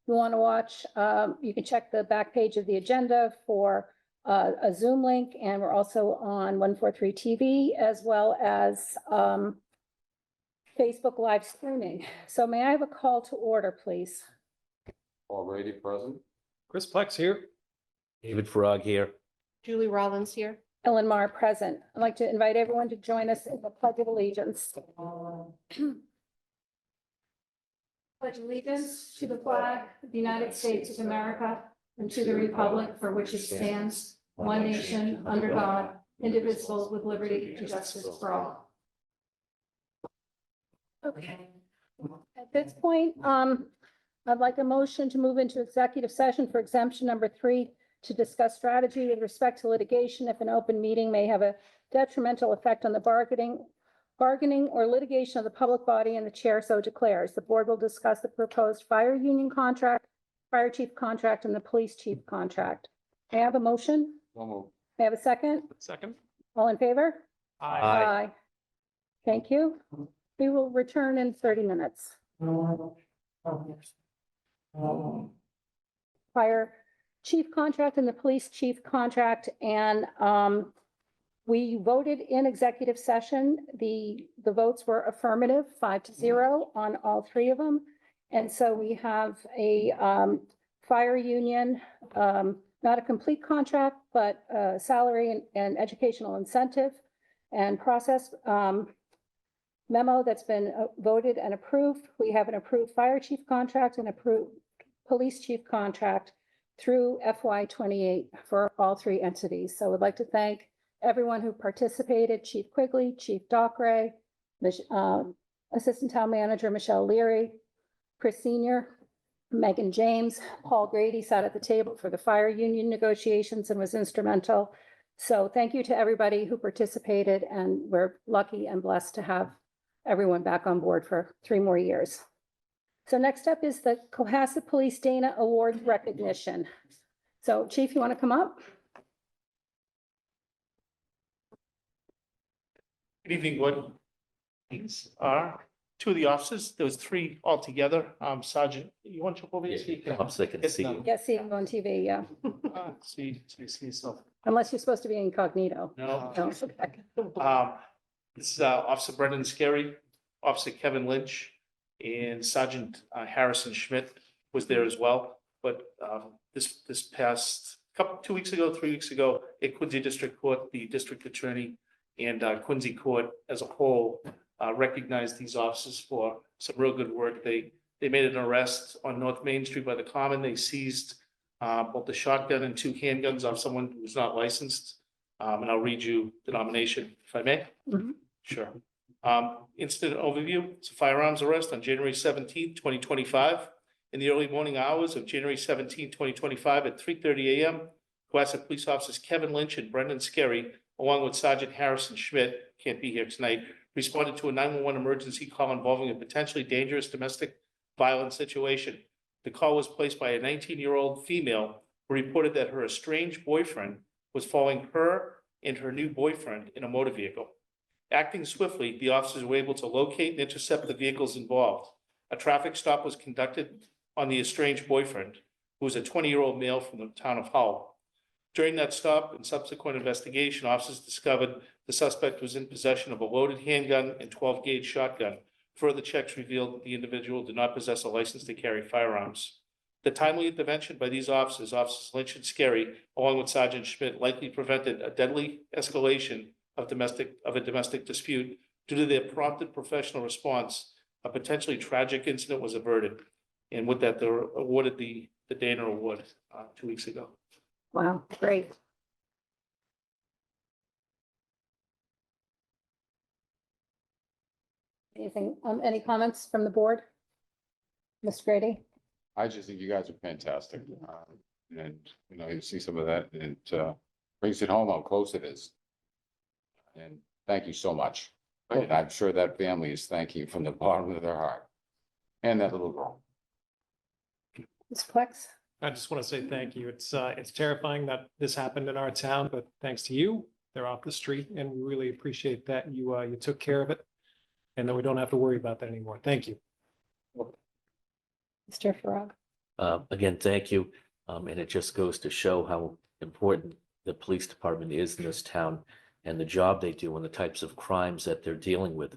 you want to watch, you can check the back page of the agenda for a Zoom link, and we're also on 143 TV as well as Facebook live streaming. So may I have a call to order, please? Already present. Chris Plex here. David Frog here. Julie Rollins here. Ellen Mar present. I'd like to invite everyone to join us in the Pledge of Allegiance. Pledge allegiance to the flag of the United States of America and to the republic for which it stands, one nation, under God, indivisible, with liberty and justice for all. Okay. At this point, I'd like a motion to move into executive session for exemption number 3 to discuss strategy with respect to litigation if an open meeting may have a detrimental effect on the bargaining or litigation of the public body and the chair so declares. The board will discuss the proposed fire union contract, fire chief contract, and the police chief contract. May I have a motion? So moved. May I have a second? Second. All in favor? Aye. Thank you. We will return in 30 minutes. Fire chief contract and the police chief contract, and we voted in executive session. The votes were affirmative, 5-0 on all 3 of them. And so we have a fire union, not a complete contract, but salary and educational incentive and process memo that's been voted and approved. We have an approved fire chief contract and approved police chief contract through FY28 for all 3 entities. So I would like to thank everyone who participated: Chief Quigley, Chief Dockray, Assistant Town Manager Michelle Leary, Chris Senior, Megan James, Paul Grady sat at the table for the fire union negotiations and was instrumental. So thank you to everybody who participated, and we're lucky and blessed to have everyone back on board for 3 more years. So next up is the Cohasset Police Dana Award recognition. So Chief, you want to come up? Good evening, Board. These are 2 of the officers. There was 3 altogether. Sergeant, you want to jump over here? so you can- I'm sick of seeing you. Yes, seeing you on TV, yeah. See yourself. Unless you're supposed to be incognito. No. No, it's okay. This is Officer Brendan Scarry, Officer Kevin Lynch, and Sergeant Harrison Schmidt was there as well. But this past 2 weeks ago, 3 weeks ago, at Quincy District Court, the district attorney and Quincy Court as a whole recognized these officers for some real good work. They made an arrest on North Main Street by the Common. They seized both the shotgun and 2 handguns off someone who was not licensed. And I'll read you the nomination, if I may. Mhm. Sure. Incident overview. It's a firearms arrest on January 17th, 2025. In the early morning hours of January 17th, 2025 at 3:30 a.m., Cohasset Police Officers Kevin Lynch and Brendan Scarry, along with Sergeant Harrison Schmidt, can't be here tonight, responded to a 911 emergency call involving a potentially dangerous domestic violence situation. The call was placed by a 19-year-old female who reported that her estranged boyfriend was following her and her new boyfriend in a motor vehicle. Acting swiftly, the officers were able to locate and intercept the vehicles involved. A traffic stop was conducted on the estranged boyfriend, who was a 20-year-old male from the town of Hull. During that stop and subsequent investigation, officers discovered the suspect was in possession of a loaded handgun and 12-gauge shotgun. Further checks revealed that the individual did not possess a license to carry firearms. The timely intervention by these officers, Officers Lynch and Scarry, along with Sergeant Schmidt, likely prevented a deadly escalation of a domestic dispute. Due to their prompted professional response, a potentially tragic incident was averted. And with that, they were awarded the Dana Award 2 weeks ago. Wow, great. Anything, any comments from the board? Mr. Grady? I just think you guys are fantastic. And, you see some of that and it brings it home how close it is. And thank you so much. And I'm sure that family is thanking you from the bottom of their heart. And that little girl. Mr. Plex? I just want to say thank you. It's terrifying that this happened in our town, but thanks to you, they're off the street, and we really appreciate that you took care of it, and that we don't have to worry about that anymore. Thank you. Mr. Farag? Again, thank you. And it just goes to show how important the police department is in this town and the job they do and the types of crimes that they're dealing with.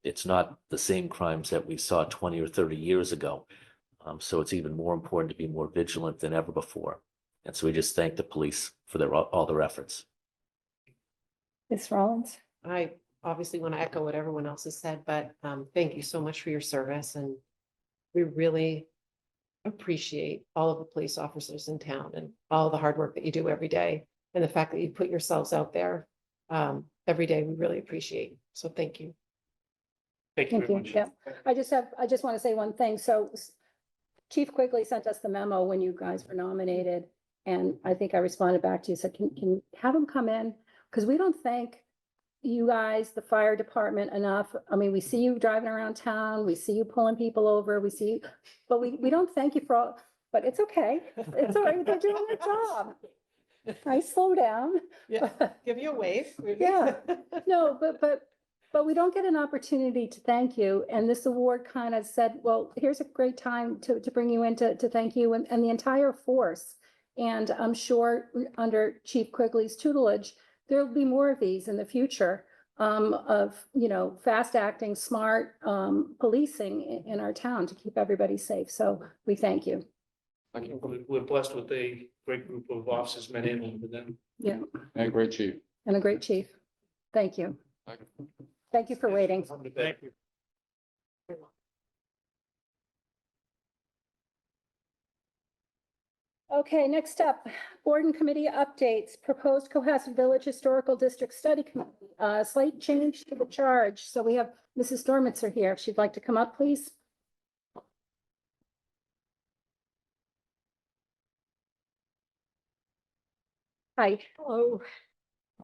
It's not the same crimes that we saw 20 or 30 years ago. So it's even more important to be more vigilant than ever before. And so we just thank the police for all their efforts. Ms. Rollins? I obviously want to echo what everyone else has said, but thank you so much for your service, and we really appreciate all of the police officers in town and all the hard work that you do every day, and the fact that you put yourselves out there every day. We really appreciate. So thank you. Thank you Thank very you. much. Yeah, I just want to say one thing. So Chief Quigley sent us the memo when you guys were nominated. And I think I responded back to you, said, can you have him come in? Because we don't thank you guys, the fire department, enough. I mean, we see you driving around town, we see you pulling people over, we see, you, but we don't thank you for all, but it's okay. It's all right, they're doing their job. I slow down. Yeah, give you a wave. Yeah. No, but we don't get an opportunity to thank you. And this award kind of said, well, here's a great time to bring you in to thank you and the entire force. And I'm sure under Chief Quigley's tutelage, there'll be more of these in the future of, you know, fast acting, smart policing in our town to keep everybody safe. So we thank you. We're blessed with a great group of officers, men and women, with them. Yeah, And great chief. and a great chief. Thank you. Thank you for waiting. Thank you. Okay, next up, board and committee updates, proposed Cohasset Village Historical District Study Committee, slight change to the charge. So we have Mrs. Dormitzer here. If she'd like to come up, please. Hi. Hello.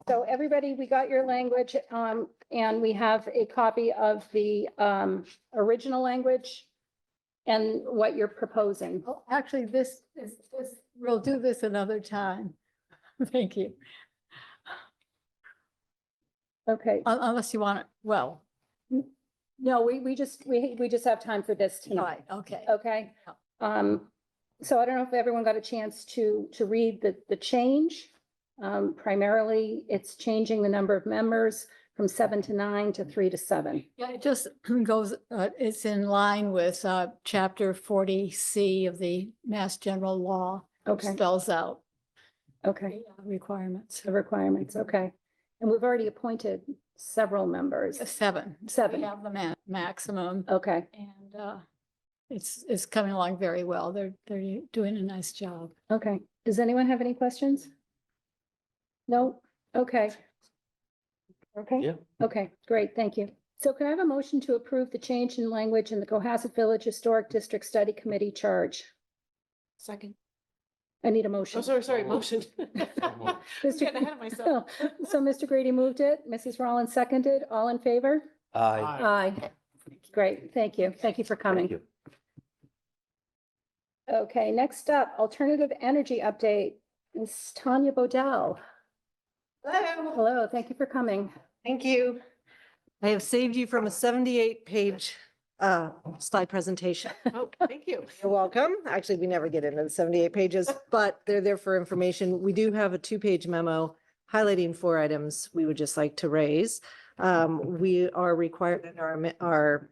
So everybody, we got your language, and we have a copy of the original language and what you're proposing. Oh, actually, we'll do this another time. Thank you. Okay. Unless you want it, well, No, we just have time for this tonight. right, okay. Okay. So I don't know if everyone got a chance to read the change. Primarily, it's changing the number of members from 7 to 9 to 3 to 7. Yeah, it just goes, it's in line with chapter 40C of the Mass General Law. which Okay. Spells out Okay, the requirements. the requirements, okay. And we've already appointed several members. 7. Seven. We have the maximum, Okay, and it's coming along very well. They're doing a nice job. okay. Does anyone have any questions? No? Okay. Okay? Yeah. Okay, great, thank you. So can I have a motion to approve the change in language in the Cohasset Village Historic District Study Committee charge? Second. I need a Oh, motion. sorry, motion. I'm Mr. getting ahead of myself. So Mr. Grady moved it, Mrs. Rollins seconded, all in favor? Aye. Aye. Great, thank you. Thank you for Thank coming. you. Okay, next up, alternative energy update. Ms. Tanya Bodell. Hello. Hello, thank you for coming. Thank you. I have saved you from a 78-page slide presentation. Oh, thank you. You're welcome. Actually, we never get into the 78 pages, but they're there for information. We do have a 2-page memo highlighting 4 items we would just like to raise. We are required in our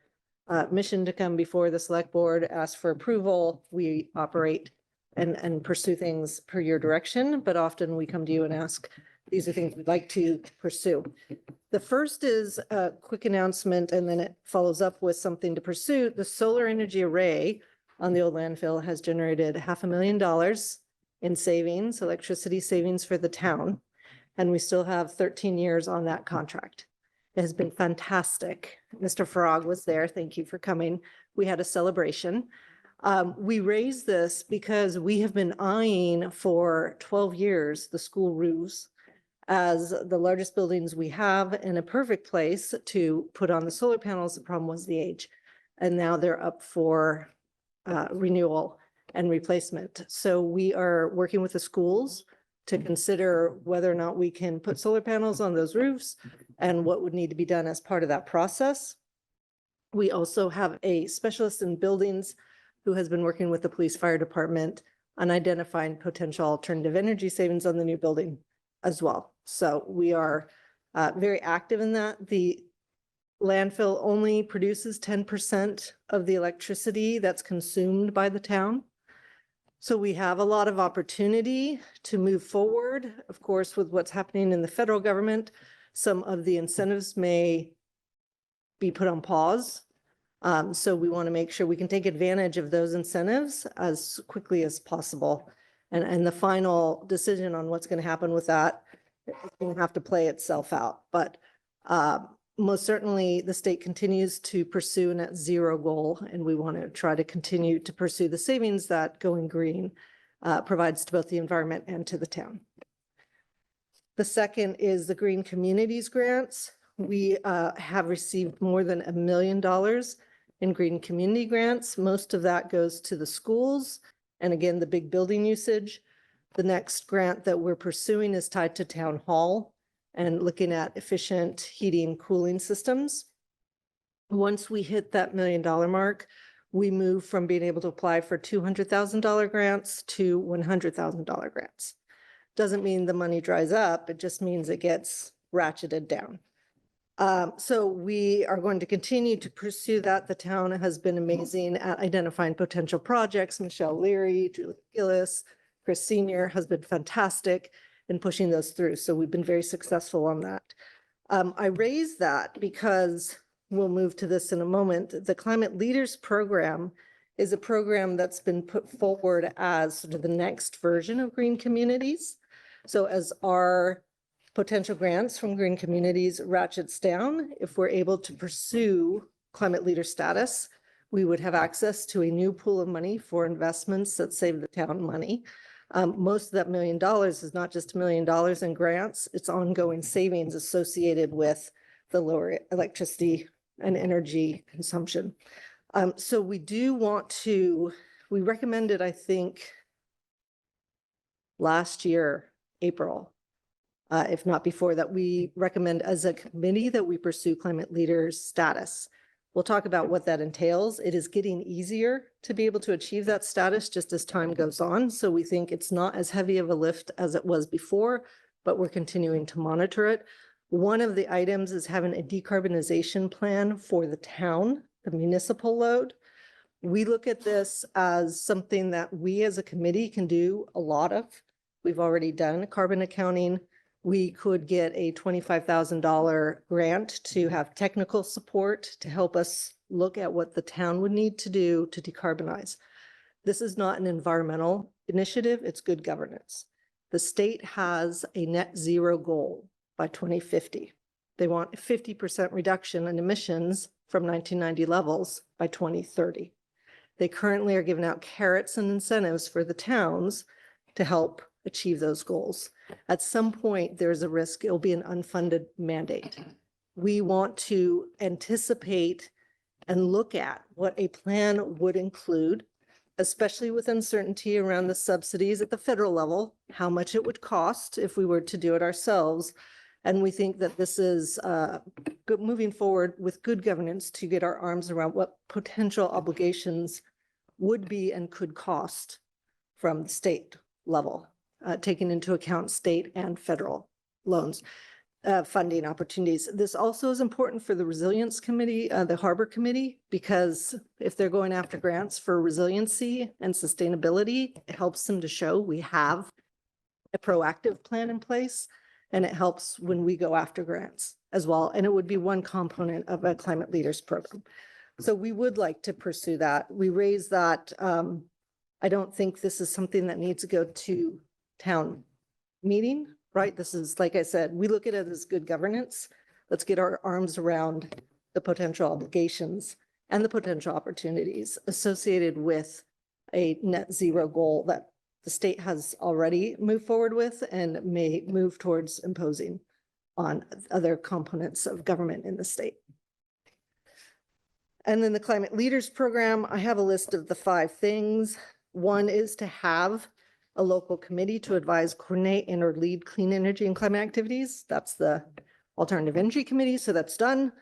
mission to come before the select board, ask for approval. We operate and pursue things per your direction, but often we come to you and ask, these are things we'd like to pursue. The first is a quick announcement, and then it follows up with something to pursue. The solar energy array on the old landfill has generated $500,000 in savings, electricity savings for the town. And we still have 13 years on that contract. It has been fantastic. Mr. Farag was there. Thank you for coming. We had a celebration. We raised this because we have been eyeing for 12 years the school roofs as the largest buildings we have in a perfect place to put on the solar panels. The problem was the age. And now they're up for renewal and replacement. So we are working with the schools to consider whether or not we can put solar panels on those roofs and what would need to be done as part of that process. We also have a specialist in buildings who has been working with the police fire department on identifying potential alternative energy savings on the new building as well. So we are very active in that. The landfill only produces 10% of the electricity that's consumed by the town. So we have a lot of opportunity to move forward. Of course, with what's happening in the federal government, some of the incentives may be put on pause. So we want to make sure we can take advantage of those incentives as quickly as possible. And the final decision on what's going to happen with that is going to have to play itself out. But most certainly the state continues to pursue a net zero goal, and we want to try to continue to pursue the savings that going green provides to both the environment and to the town. The second is the Green Communities grants. We have received more than $1 million in green community grants. Most of that goes to the schools. And again, the big building usage. The next grant that we're pursuing is tied to town hall and looking at efficient heating, cooling systems. Once we hit that $1 million mark, we move from being able to apply for $200,000 grants to $100,000 grants. Doesn't mean the money dries up. It just means it gets ratcheted down. So we are going to continue to pursue that. The town has been amazing at identifying potential projects. Michelle Leary, Julie Gillis, Chris Senior has been fantastic in pushing those through. So we've been very successful on that. I raise that because we'll move to this in a moment. The Climate Leaders Program is a program that's been put forward as sort of the next version of Green Communities. So as our potential grants from Green Communities ratchets down, if we're able to pursue climate leader status, we would have access to a new pool of money for investments that save the town money. Most of that $1 million is not just $1 million in grants, it's ongoing savings associated with the lower electricity and energy consumption. So we do want to, we recommended, I think, last year, April, if not before, that we recommend as a committee that we pursue climate leaders status. We'll talk about what that entails. It is getting easier to be able to achieve that status just as time goes on. So we think it's not as heavy of a lift as it was before, but we're continuing to monitor it. One of the items is having a decarbonization plan for the town, the municipal load. We look at this as something that we as a committee can do a lot of. We've already done carbon accounting. We could get a $25,000 grant to have technical support to help us look at what the town would need to do to decarbonize. This is not an environmental initiative, it's good governance. The state has a net zero goal by 2050. They want a 50% reduction in emissions from 1990 levels by 2030. They currently are giving out carrots and incentives for the towns to help achieve those goals. At some point, there's a risk it'll be an unfunded mandate. We want to anticipate and look at what a plan would include, especially with uncertainty around the subsidies at the federal level, how much it would cost if we were to do it ourselves. And we think that this is moving forward with good governance to get our arms around what potential obligations would be and could cost from the state level. Taking into account state and federal loans, funding opportunities. This also is important for the Resilience Committee, the Harbor Committee, because if they're going after grants for resiliency and sustainability, it helps them to show we have a proactive plan in place, and it helps when we go after grants as well. And it would be one component of a Climate Leaders Program. So we would like to pursue that. We raise that. I don't think this is something that needs to go to town meeting, right? This is, like I said, we look at it as good governance. Let's get our arms around the potential obligations and the potential opportunities associated with a net zero goal that the state has already moved forward with and may move towards imposing on other components of government in the state. And then the Climate Leaders Program, I have a list of the 5 things. One is to have a local committee to advise, coordinate, and or lead clean energy and climate activities. That's the Alternative Energy Committee, so that's done.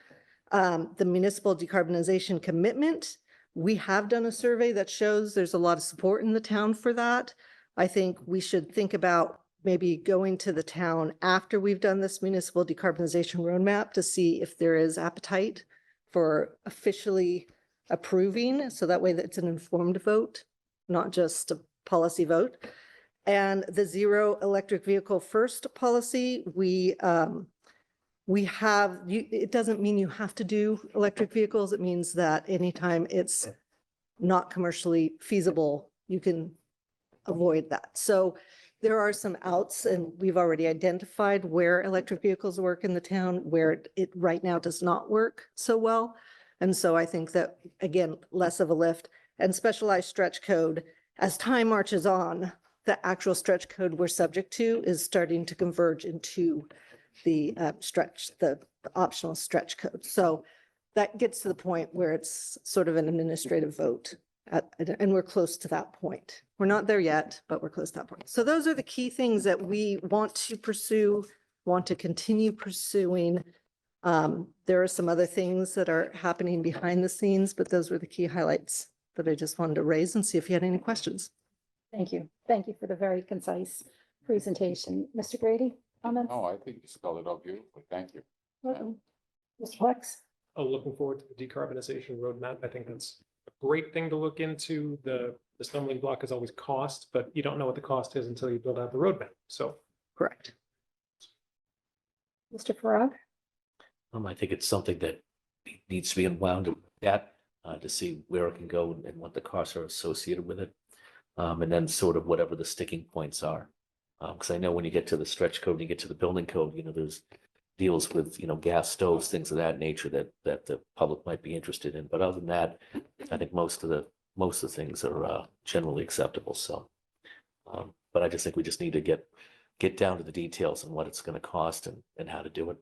The Municipal Decarbonization Commitment, We have done a survey that shows there's a lot of support in the town for that. I think we should think about maybe going to the town after we've done this municipal decarbonization roadmap to see if there is appetite for officially approving, so that way that it's an informed vote, not just a policy vote. And the zero electric vehicle first policy, we have, it doesn't mean you have to do electric vehicles. It means that anytime it's not commercially feasible, you can avoid that. So there are some outs, and we've already identified where electric vehicles work in the town, where it right now does not work so well. And so I think that, again, less of a lift and specialized stretch code, as time marches on, the actual stretch code we're subject to is starting to converge into the the optional stretch code. So that gets to the point where it's sort of an administrative vote. And we're close to that point. We're not there yet, but we're close to that point. So those are the key things that we want to pursue, want to continue pursuing. There are some other things that are happening behind the scenes, but those were the key highlights that I just wanted to raise and see if you had any questions. Thank you. Thank you for the very concise presentation. Mr. Grady, comments? No, I think you spelled it out beautifully. Thank you. Welcome. Mr. Plex? Oh, looking forward to the decarbonization roadmap. I think that's a great thing to look into. The stumbling block is always cost, but you don't know what the cost is until you build out the roadmap. So Correct. Mr. Farag? I think it's something that needs to be unwound at to see where it can go and what the costs are associated with it. And then sort of whatever the sticking points are. Because I know when you get to the stretch code, you get to the building code, there's deals with, gas stoves, things of that nature that the public might be interested in. But other than that, I think most of the things are generally acceptable. So, but I just think we just need to get down to the details and what it's going to cost and how to do it.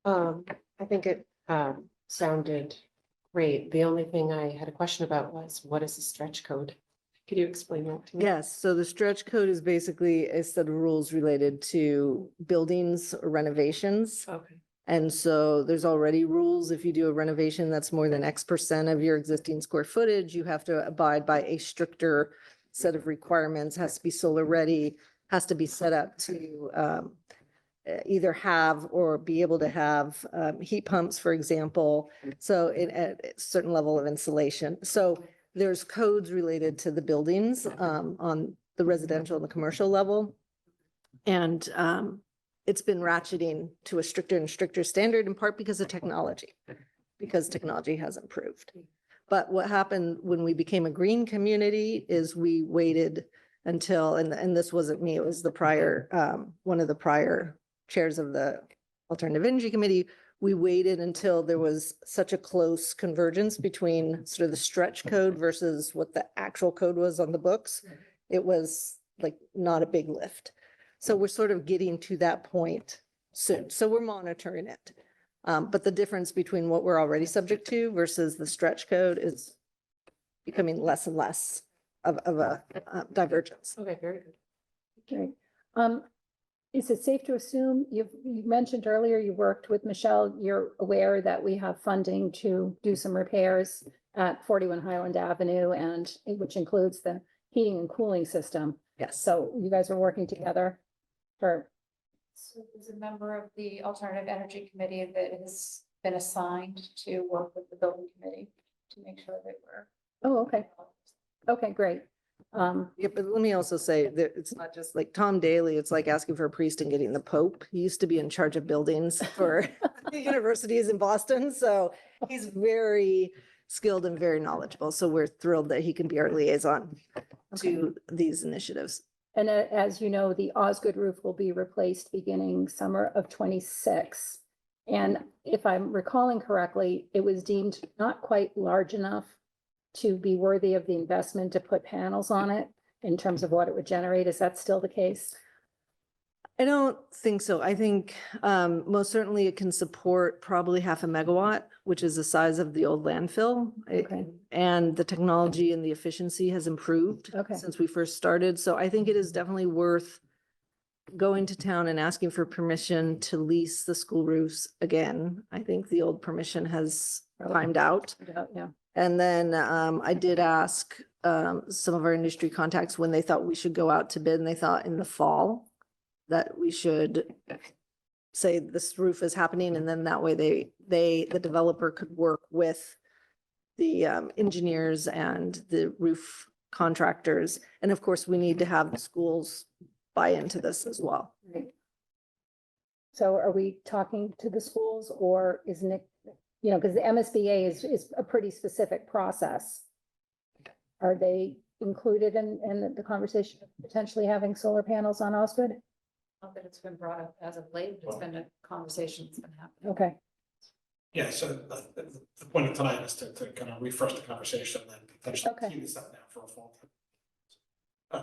I think it sounded great. The only thing I had a question about was, what is a stretch code? Could you explain that to me? Yes, so the stretch code is basically a set of rules related to buildings or renovations. Okay. And so there's already rules. If you do a renovation that's more than X% of your existing square footage, you have to abide by a stricter set of requirements, has to be solar ready, has to be set up to either have or be able to have heat pumps, for example. So at a certain level of insulation. So there's codes related to the buildings on the residential and the commercial level. And it's been ratcheting to a stricter and stricter standard, in part because of technology has improved. But what happened when we became a green community is we waited until, and this wasn't me, it was the prior, one of the prior chairs of the Alternative Energy Committee. We waited until there was such a close convergence between sort of the stretch code versus what the actual code was on the books. It was like not a big lift. So we're sort of getting to that point soon. So we're monitoring it. But the difference between what we're already subject to versus the stretch code is becoming less and less of a divergence. Okay, very good. Okay. Is it safe to assume, you mentioned earlier you worked with Michelle, you're aware that we have funding to do some repairs at 41 Highland Avenue, and which includes the heating and cooling system. Yes. So you guys are working together for, So there's a member of the Alternative Energy Committee that has been assigned to work with the building committee to make sure that we're. oh, okay. Okay, great. Yeah, but let me also say that it's not just like Tom Daly, it's like asking for a priest and getting the Pope. He used to be in charge of buildings for the universities in Boston, so he's very skilled and very knowledgeable. So we're thrilled that he can be our liaison to these initiatives. And as you know, the Osgood roof will be replaced beginning summer of 26. And if I'm recalling correctly, it was deemed not quite large enough to be worthy of the investment to put panels on it in terms of what it would generate. Is that still the case? I don't think so. I think most certainly it can support probably 0.5 megawatt, which is the size of the old landfill. Okay. And the technology and the efficiency has improved Okay. since we first started. So I think it is definitely worth going to town and asking for permission to lease the school roofs again. I think the old permission has timed out. Yeah, And then I did ask some of our industry contacts when they thought we should go out to bid, and they thought in the fall that we should say this roof is happening, and then that way the developer could work with the engineers and the roof contractors. And of course, we need to have the schools buy into this as well. right. So are we talking to the schools, or is Nick, you know, because the MSBA is a pretty specific process. Are they included in the conversation of potentially having solar panels on Osgood? Not that it's been brought up as of late, it's been a conversation that's been happening. Okay, Yeah, so the point of tonight is to kind of refresh the conversation and potentially Okay. keep this up now for a fall.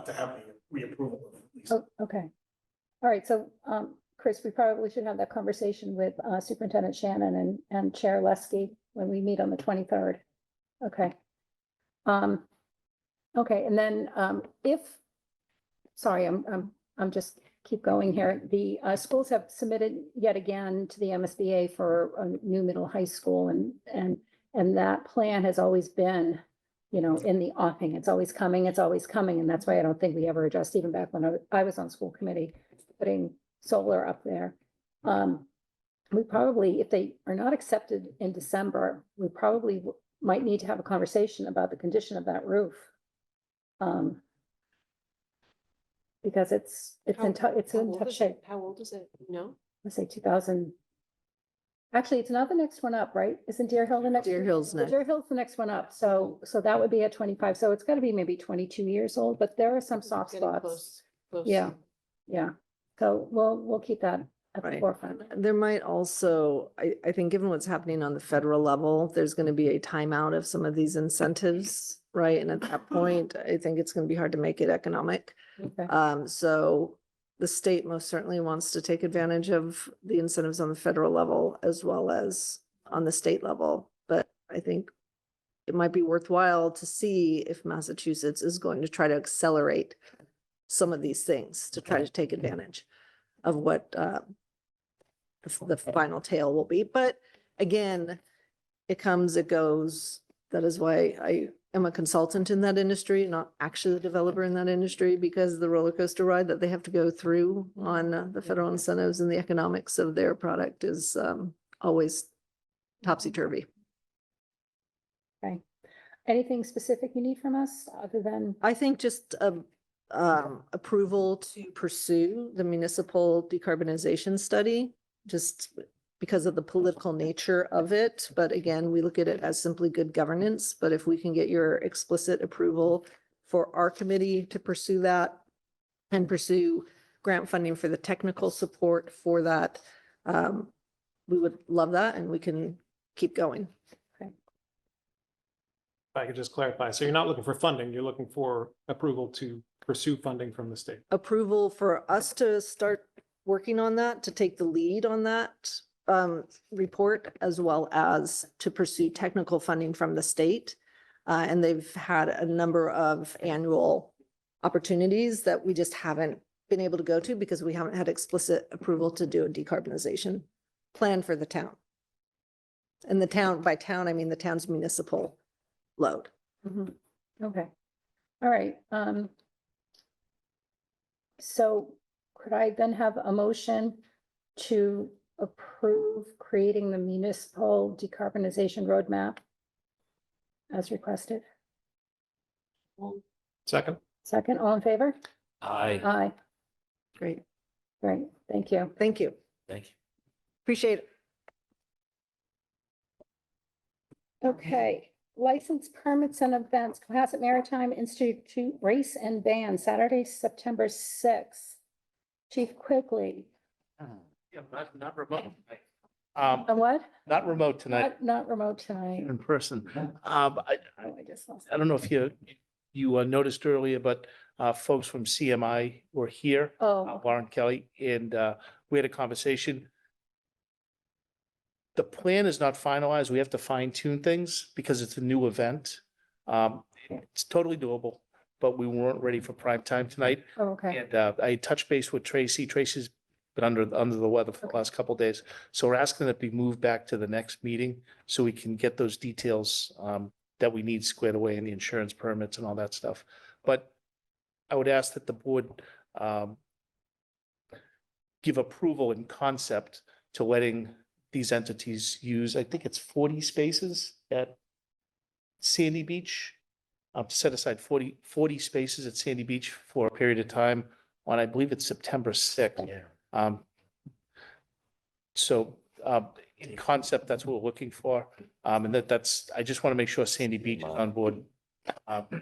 To have the reapproval of these. oh, okay. All right, so, Chris, we probably should have that conversation with Superintendent Shannon and Chair Leskey when we meet on the 23rd. Okay. Okay, and then, sorry, I'm just keep going here. The schools have submitted yet again to the MSBA for a new middle high school, and that plan has always been, you know, in the offing. It's always coming, and that's why I don't think we ever addressed, even back when I was on school committee, putting solar up there. We probably, if they are not accepted in December, we probably might need to have a conversation about the condition of that roof. Because it's in tough shape. How old is it? No? Let's say 2000. Actually, it's not the next one up, right? Isn't Deer Hill the next? Deer Hill's next. Deer Hill's the next one up. So that would be at 25. So it's got to be maybe 22 years old, but there are some soft Getting spots. close. Yeah. Yeah. So we'll keep that at the Right. forefront. There might also, I think, given what's happening on the federal level, there's going to be a timeout of some of these incentives, right? And at that point, I think it's going to be hard to make it economic. Okay. So the state most certainly wants to take advantage of the incentives on the federal level as well as on the state level. But I think it might be worthwhile to see if Massachusetts is going to try to accelerate some of these things to try to take advantage of what the final tail will be. But again, it comes, it goes. That is why I am a consultant in that industry, not actually the developer in that industry, because the roller coaster ride that they have to go through on the federal incentives and the economics of their product is always topsy-turvy. Okay. Anything specific you need from us other than? I think just approval to pursue the municipal decarbonization study, just because of the political nature of it. But again, we look at it as simply good governance. But if we can get your explicit approval for our committee to pursue that and pursue grant funding for the technical support for that, we would love that, and we can keep going. If I could just clarify, so you're not looking for funding, you're looking for approval to pursue funding from the state. Approval for us to start working on that, to take the lead on that report, as well as to pursue technical funding from the state. And they've had a number of annual opportunities that we just haven't been able to go to because we haven't had explicit approval to do a decarbonization plan for the town. And the town, by town, I mean the town's municipal load. Okay. All right. So could I then have a motion to approve creating the municipal decarbonization roadmap as requested? Second? Second, all in favor? Aye, Aye. Great. Great. Thank you. Thank you. thank you. Appreciate it. Okay, license permits and events, Cohasset Maritime Institute Race and Band, Saturday, September 6th. Chief Quigley, Yeah, not remote. a what? Not remote tonight, Not remote tonight. in person. Oh, I just lost. I don't know if you noticed earlier, but folks from CMI were here, Oh, Warren Kelly, and we had a conversation. The plan is not finalized. We have to fine tune things because it's a new event. It's totally doable. but we weren't ready for prime time tonight. Oh, okay. And I touched base with Tracy. Tracy's been under the weather for the Okay. last couple of days. So we're asking that be moved back to the next meeting so we can get those details that we need squared away in the insurance permits and all that stuff. But I would ask that the board give approval in concept to letting these entities use, I think it's 40 spaces at Sandy Beach. To set aside 40 spaces at Sandy Beach for a period of time on, I believe it's September 6th. Yeah. So in concept, that's what we're looking for. And that's, I just want to make sure Sandy Beach is on board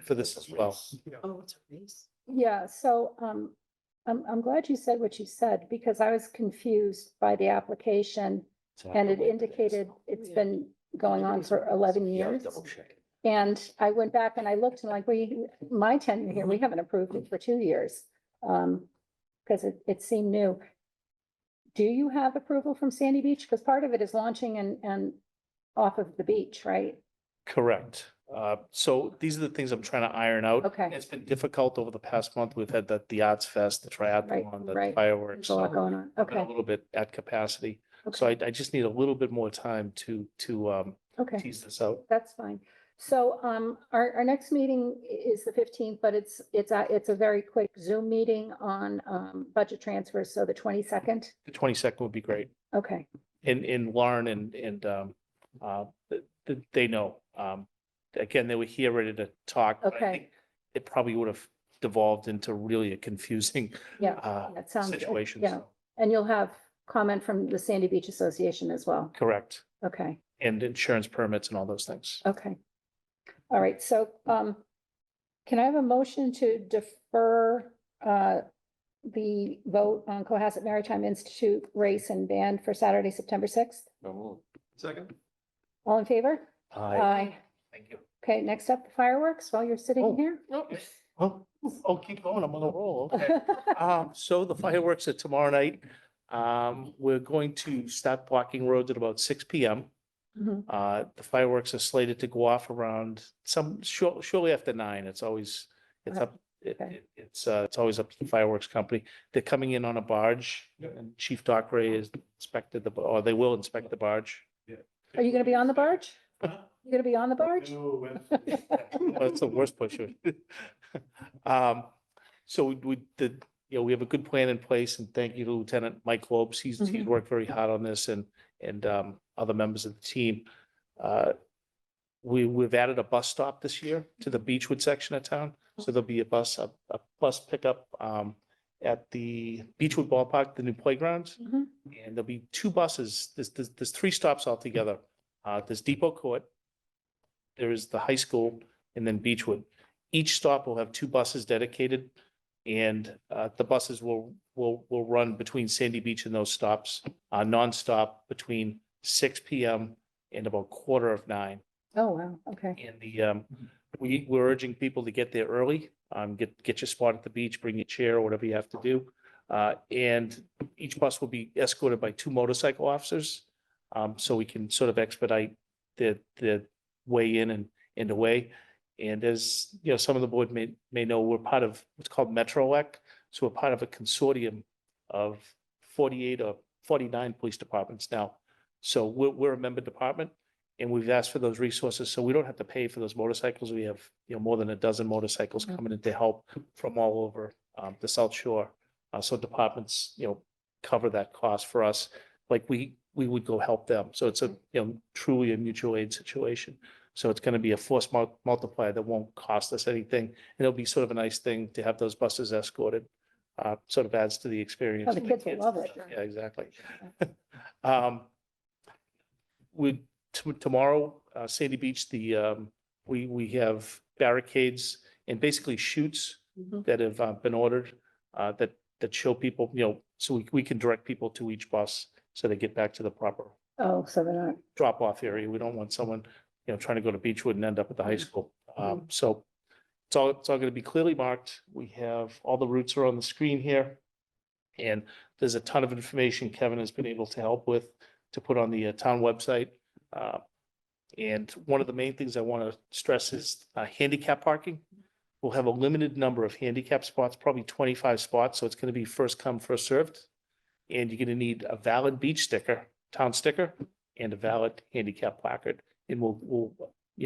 for this as well. Oh, it's a race. Yeah, so I'm glad you said what you said, because I was confused by the application, and it indicated it's been going on for 11 years. Double check. And I went back and I looked and like, my tenure here, we haven't approved it for 2 years. Because it seemed new. Do you have approval from Sandy Beach? Because part of it is launching and off of the beach, right? Correct. So these are the things I'm trying to iron out. Okay. It's been difficult over the past month. We've had the Arts Fest, the triathlon, the right. fireworks. There's a lot going on. We've been Okay, A little bit at capacity. So okay, I just need a little bit more time to okay, tease this out. that's fine. So, our next meeting is the 15th, but it's a very quick Zoom meeting on, budget transfers, so the 22nd. The 22nd would be great. Okay, And Lauren and they know. Again, they were here ready to talk. But I Okay. think it probably would have devolved into really a confusing yeah, that sounds good. situation. Yeah, So, and you'll have comment from the Sandy Beach Association as well. correct. Okay, And insurance permits and all those things. okay. All right, so, can I have a motion to defer, the vote on Cohasset Maritime Institute race and band for Saturday, September 6th? Second. All in favor? Aye. Thank you. Okay, next up, the fireworks while you're sitting Oh. here. Oh, keep going. I'm on a roll. Okay. So the fireworks are tomorrow night. We're going to start blocking roads at about 6 p.m. Mhm. The fireworks are slated to go off around shortly after 9. It's always, it's Right. up, Okay. it's always up to the fireworks company. They're coming in on a barge and Chief Doc Ray has inspected or they will inspect the barge. Are you gonna be on the barge? You gonna be on the barge? That's the worst pusher. So we have a good plan in place and thank you to Lieutenant Mike Lopes. He's Mhm. worked very hard on this and other members of the team. We've added a bus stop this year to the Beechwood section of town. So there'll be a bus pickup at the Beechwood Ballpark, the new playgrounds. Mhm. And there'll be 2 buses. There's 3 stops altogether. There's Depot Court, there is the high school, and then Beechwood. Each stop will have 2 buses dedicated, and the buses will run between Sandy Beach and those stops, nonstop between 6 p.m. and about 8:45. Oh, wow, okay. And we're urging people to get there early, get your spot at the beach, bring your chair or whatever you have to do. And each bus will be escorted by 2 motorcycle officers. So we can sort of expedite the way in and away. And as you know, some of the board may know, we're part of what's called MetroEC. So we're part of a consortium of 48 or 49 police departments now. So we're a member department and we've asked for those resources. So we don't have to pay for those motorcycles. We have, more than a dozen motorcycles coming in to help from all over the South Shore. So departments, cover that cost for us. Like we would go help them. So it's truly a mutual aid situation. So it's going to be a force multiplier that won't cost us anything. And it'll be sort of a nice thing to have those buses escorted. Sort of adds to the experience. Oh, the kids will love it. Yeah, exactly. Tomorrow, Sandy Beach, we have barricades and basically chutes Mhm. that have been ordered that show people, so we can direct people to each bus so they get back to the proper Oh, so they're not, drop-off area. We don't want someone, trying to go to Beechwood and end up at the high school. So it's all going to be clearly marked. We have, all the routes are on the screen here. And there's a ton of information Kevin has been able to help with to put on the town website. And one of the main things I want to stress is handicap parking. We'll have a limited number of handicap spots, probably 25 spots, so it's gonna be first come, first served. And you're gonna need a valid beach sticker, town sticker, and a valid handicap placard. And we'll,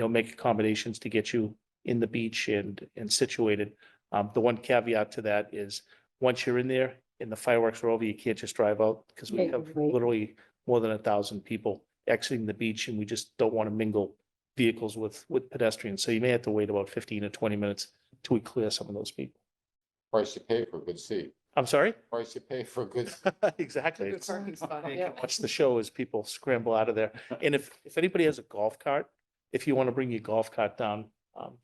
make accommodations to get you in the beach and situated. The one caveat to that is, once you're in there and the fireworks are over, you can't just drive out, because we Yeah, have right. literally more than 1,000 people exiting the beach, and we just don't want to mingle vehicles with pedestrians. So you may have to wait about 15 or 20 minutes till we clear some of those people. Price you pay for a good seat. I'm sorry? Price you pay for a good. Exactly. Good parking spot, You yeah. can watch the show as people scramble out of there. And if anybody has a golf cart, if you want to bring your golf cart down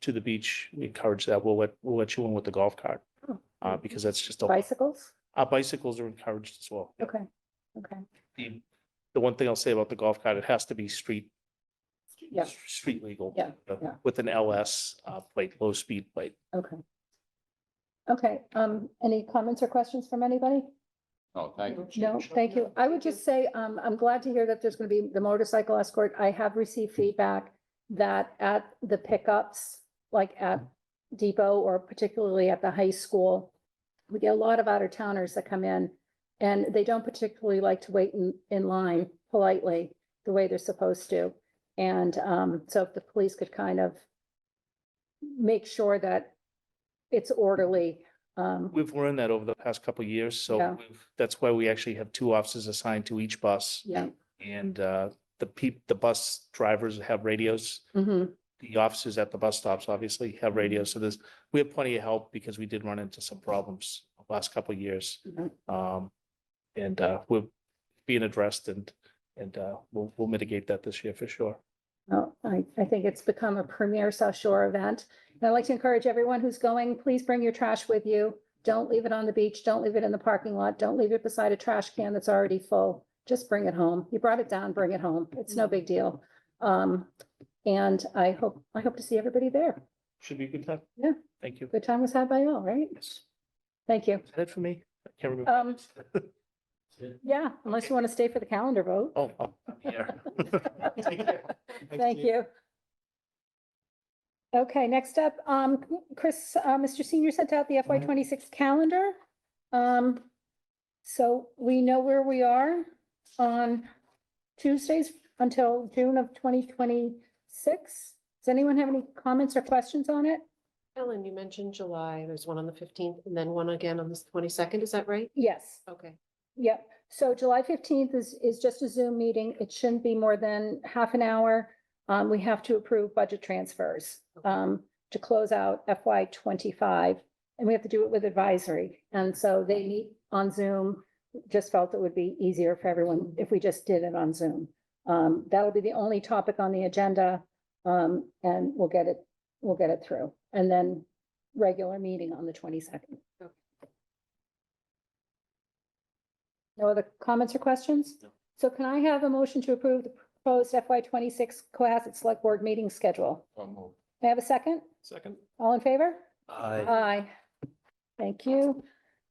to the beach, we encourage that. We'll let you in with the golf cart. Because that's just, Bicycles? our bicycles are encouraged as well. Okay, okay, The one thing I'll say about the golf cart, it has to be street yeah, legal. Yeah, yeah. With an LS plate, low speed plate. okay. Okay, any comments or questions from anybody? No, thank you. Chief. No, thank you. I would just say, I'm glad to hear that there's gonna be the motorcycle escort. I have received feedback that at the pickups, like at Depot or particularly at the high school, we get a lot of out of towners that come in and they don't particularly like to wait in line politely the way they're supposed to. And, so if the police could kind of make sure that it's orderly, We've learned that over the past couple of years, so Yeah. that's why we actually have 2 officers assigned to each bus. yeah. And the bus drivers have radios. Hmm. The officers at the bus stops obviously have radios, so we have plenty of help because we did run into some problems the last couple of years. And we're being addressed and we'll mitigate that this year for sure. Well, I think it's become a premier South Shore event. And I'd like to encourage everyone who's going, please bring your trash with you. Don't leave it on the beach. Don't leave it in the parking lot. Don't leave it beside a trash can that's already full. Just bring it home. You brought it down, bring it home. It's no big deal. And I hope to see everybody there. Should be a good time. Yeah. Thank you. Good time was had by all, right? Yes. Thank you. Is that it for me? I can't remember. Yeah, unless you want to stay for the calendar vote. Oh, yeah. Take care. Thank you. Okay, next up, Chris, Mr. Senior sent out the FY '26 calendar. So we know where we are on Tuesdays until June of 2026. Does anyone have any comments or questions on it? Ellen, you mentioned July, there's one on the 15th and then one again on the 22nd, is that right? Yes. Okay. Yep, so July 15th is just a Zoom meeting. It shouldn't be more than half an hour. We have to approve budget transfers to close out FY '25, and we have to do it with advisory. And so they meet on Zoom. Just felt it would be easier for everyone if we just did it on Zoom. That'll be the only topic on the agenda, and we'll get it through. And then regular meeting on the 22nd. No other comments or questions? No. So can I have a motion to approve the proposed FY '26 Cohasset Select Board meeting schedule? So moved. May I have a second? Second. All in favor? Aye. Aye. Thank you.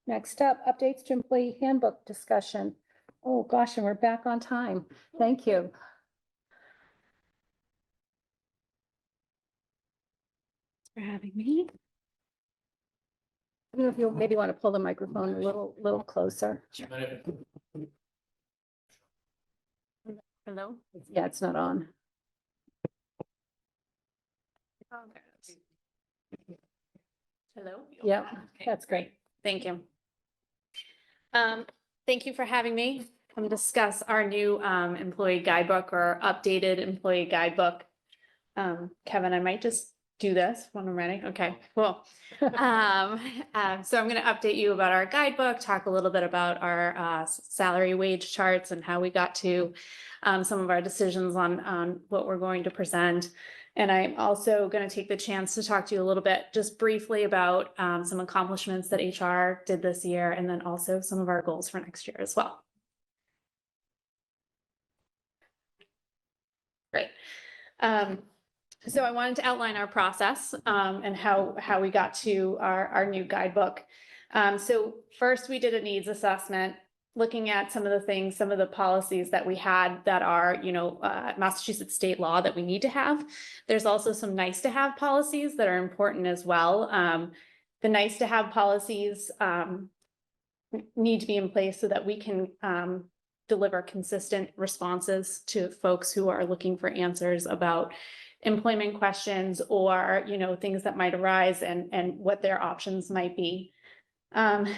Next up, updates to employee handbook discussion. Oh, gosh, and we're back on time. Thank you. For having me. I don't know if you maybe want to pull the microphone a little closer. Hello? Yeah, it's not on. Hello? Yeah, Okay, that's great. Thank you. Thank you for having me come discuss our new employee guidebook or updated employee guidebook. Kevin, I might just do this when I'm ready. Okay, cool. So I'm going to update you about our guidebook, talk a little bit about our salary wage charts and how we got to some of our decisions on what we're going to present. And I'm also going to take the chance to talk to you a little bit, just briefly about some accomplishments that HR did this year, and then also some of our goals for next year as well. Great. So I wanted to outline our process and how we got to our new guidebook. So first we did a needs assessment. looking at some of the things, some of the policies that we had that are, Massachusetts state law that we need to have. There's also some nice to have policies that are important as well. The nice to have policies need to be in place so that we can deliver consistent responses to folks who are looking for answers about employment questions or, things that might arise and what their options might be.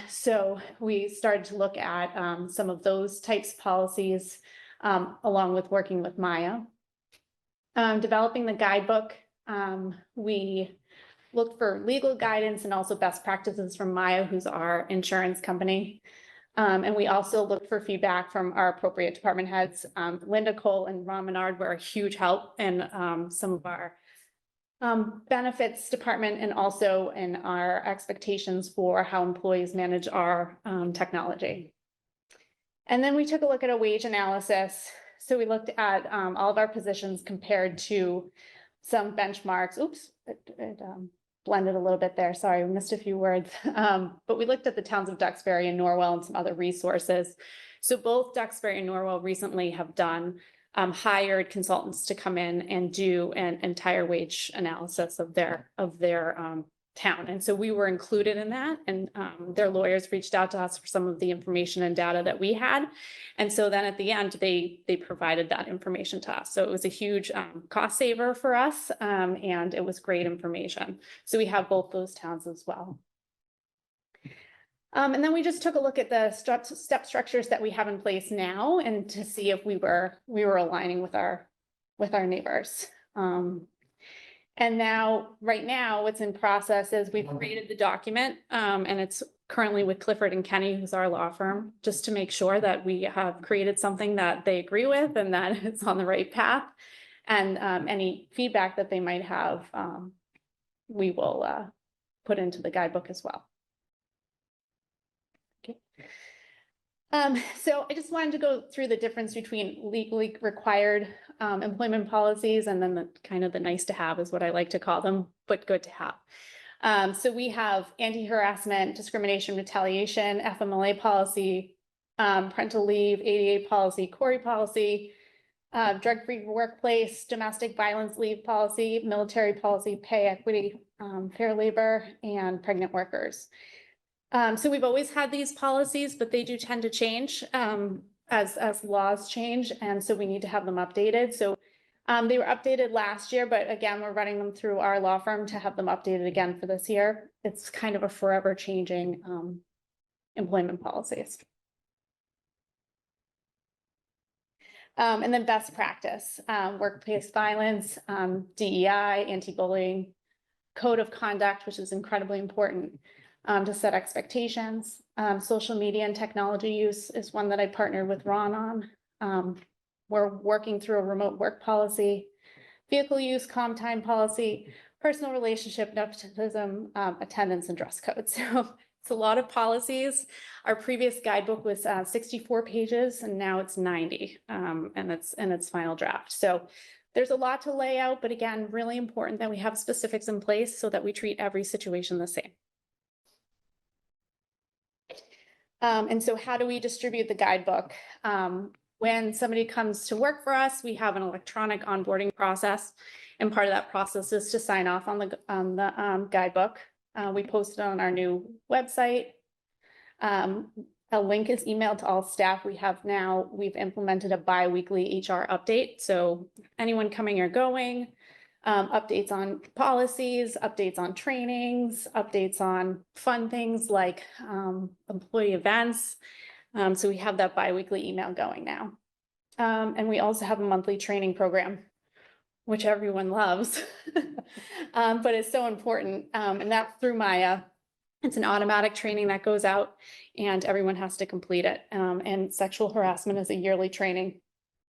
So we started to look at some of those types of policies along with working with Maya. Developing the guidebook, we looked for legal guidance and also best practices from Maya, who's our insurance company. And we also looked for feedback from our appropriate department heads. Linda Cole and Ron Menard were a huge help in some of our benefits department and also in our expectations for how employees manage our technology. And then we took a look at a wage analysis. So we looked at all of our positions compared to some benchmarks. Oops, it blended a little bit there. Sorry, we missed a few words. But we looked at the towns of Duxbury and Norwell and some other resources. So both Duxbury and Norwell recently have done hired consultants to come in and do an entire wage analysis of their town. And so we were included in that, and their lawyers reached out to us for some of the information and data that we had. And so then at the end, they provided that information to us. So it was a huge cost saver for us, and it was great information. So we have both those towns as well. And then we just took a look at the step structures that we have in place now and to see if we were aligning with our neighbors. And now, right now, what's in process is we've created the document, and it's currently with Clifford and Kenny, who's our law firm, just to make sure that we have created something that they agree with and that it's on the right path. And any feedback that they might have, we will put into the guidebook as well. Okay. So I just wanted to go through the difference between legally required employment policies and then the kind of the nice to have is what I like to call them, but good to have. So we have anti-harassment, discrimination, retaliation, FMLA policy, parental leave, ADA policy, CORI policy, drug-free workplace, domestic violence leave policy, military policy, pay equity, fair labor, and pregnant workers. So we've always had these policies, but they do tend to change as laws change. And so we need to have them updated. So they were updated last year, but again, we're running them through our law firm to have them updated again for this year. It's kind of a forever changing employment policies. And then best practice, workplace violence, DEI, anti-bullying, code of conduct, which is incredibly important. To set expectations. Social media and technology use is one that I partnered with Ron on. We're working through a remote work policy, vehicle use, calm time policy, personal relationship, nepotism, attendance, and dress code. So it's a lot of policies. Our previous guidebook was 64 pages, and now it's 90, and it's in its final draft. So there's a lot to lay out, but again, really important that we have specifics in place so that we treat every situation the same. And so how do we distribute the guidebook? When somebody comes to work for us, we have an electronic onboarding process. And part of that process is to sign off on the guidebook. We post it on our new website. A link is emailed to all staff. We've implemented a bi-weekly HR update. So anyone coming or going, updates on policies, updates on trainings, updates on fun things like employee events. So we have that bi-weekly email going now. And we also have a monthly training program, which everyone loves, but it's so important. And that's through Maya. It's an automatic training that goes out and everyone has to complete it. And sexual harassment is a yearly training,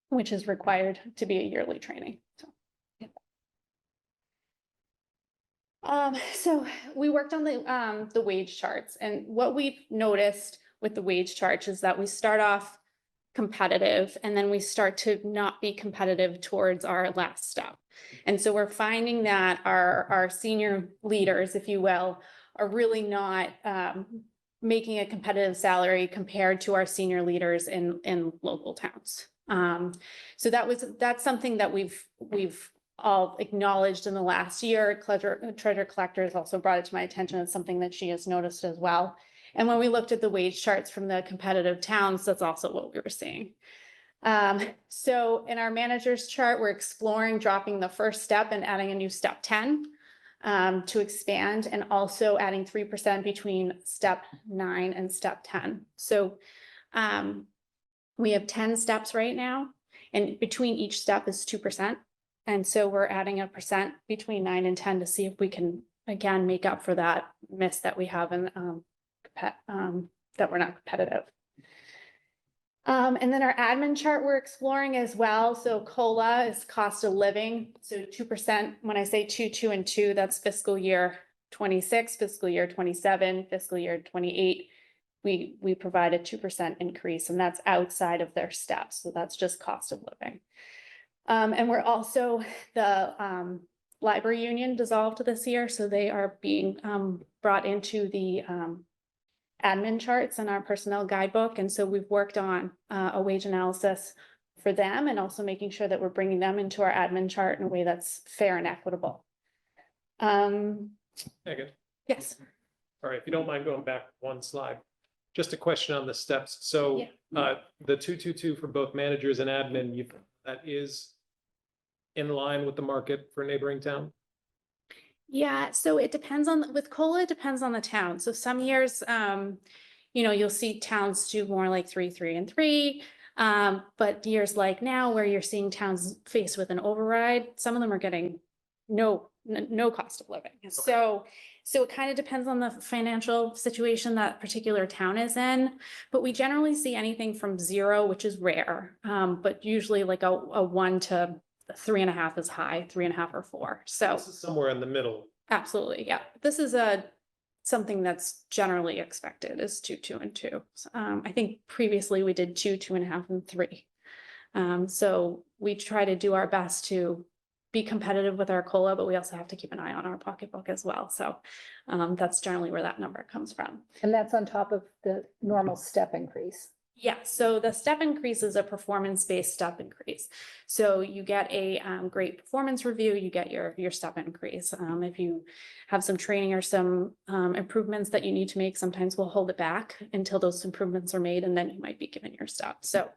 which is required to be a yearly training. So we worked on the wage charts, and what we've noticed with the wage charts is that we start off competitive and then we start to not be competitive towards our last step. And so we're finding that our senior leaders, if you will, are really not making a competitive salary compared to our senior leaders in local towns. So that's something that we've all acknowledged in the last year. Treasurer collector has also brought it to my attention. It's something that she has noticed as well. And when we looked at the wage charts from the competitive towns, that's also what we were seeing. So in our manager's chart, we're exploring dropping the first step and adding a new step 10 to expand, and also adding 3% between step 9 and step 10. So we have 10 steps right now, and between each step is 2%. And so we're adding 1% between 9 and 10 to see if we can, again, make up for that miss that we have in that we're not competitive. And then our admin chart we're exploring as well. So COLA is cost of living. So 2%, when I say 2, 2, and 2, that's fiscal year 26, fiscal year 27, fiscal year 28. We provide a 2% increase, and that's outside of their steps. So that's just cost of living. And we're also, the library union dissolved this year, so they are being brought into the admin charts in our personnel guidebook. And so we've worked on a wage analysis for them, and also making sure that we're bringing them into our admin chart in a way that's fair and equitable. Megan, Yes. all right, if you don't mind going back one slide. Just a question on the steps. So the 222 for both managers and admin, that is in line with the market for a neighboring town? Yeah, so it depends on, with COLA, it depends on the town. So some years, you know, you'll see towns do more like 3, 3, and 3. But years like now, where you're seeing towns faced with an override, some of them are getting no cost of living. So it kind of depends on the financial situation that particular town is in. But we generally see anything from 0, which is rare, but usually like a 1 to 3.5 is high, 3.5 or 4. So This is somewhere in the middle. absolutely, yeah. This is something that's generally expected is 2, 2, and 2. I think previously we did 2, 2.5, and 3. So we try to do our best to be competitive with our COLA, but we also have to keep an eye on our pocketbook as well. So that's generally where that number comes from. And that's on top of the normal step increase. Yeah, so the step increase is a performance-based step increase. So you get a great performance review, you get your step increase. If you have some training or some improvements that you need to make, sometimes we'll hold it back until those improvements are made, and then you might be given your step. So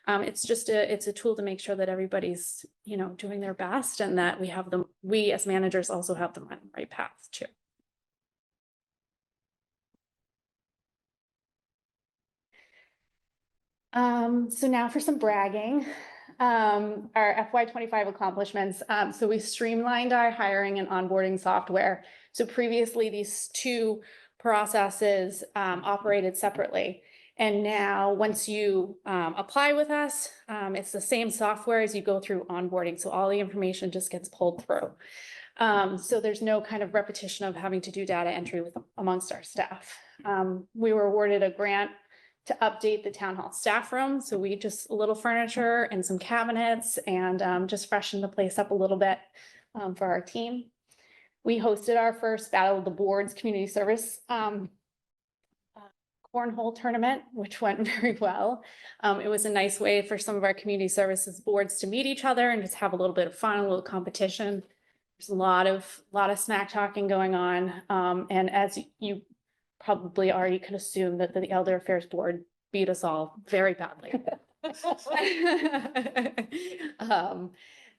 it's just it's a tool to make sure that everybody's, you know, doing their best, and that we as managers also have them on the right path too. So now for some bragging, our FY25 accomplishments. So we streamlined our hiring and onboarding software. So previously these two processes operated separately. And now once you apply with us, it's the same software as you go through onboarding. So all the information just gets pulled through. So there's no kind of repetition of having to do data entry amongst our staff. We were awarded a grant to update the town hall staff room. So we just a little furniture and some cabinets, and just freshen the place up a little bit for our team. We hosted our first Battle of the Boards community service cornhole tournament, which went very well. It was a nice way for some of our community services boards to meet each other and just have a little bit of fun, a little competition. There's a lot of smack talking going on. And as you probably already could assume that the Elder Affairs Board beat us all very badly.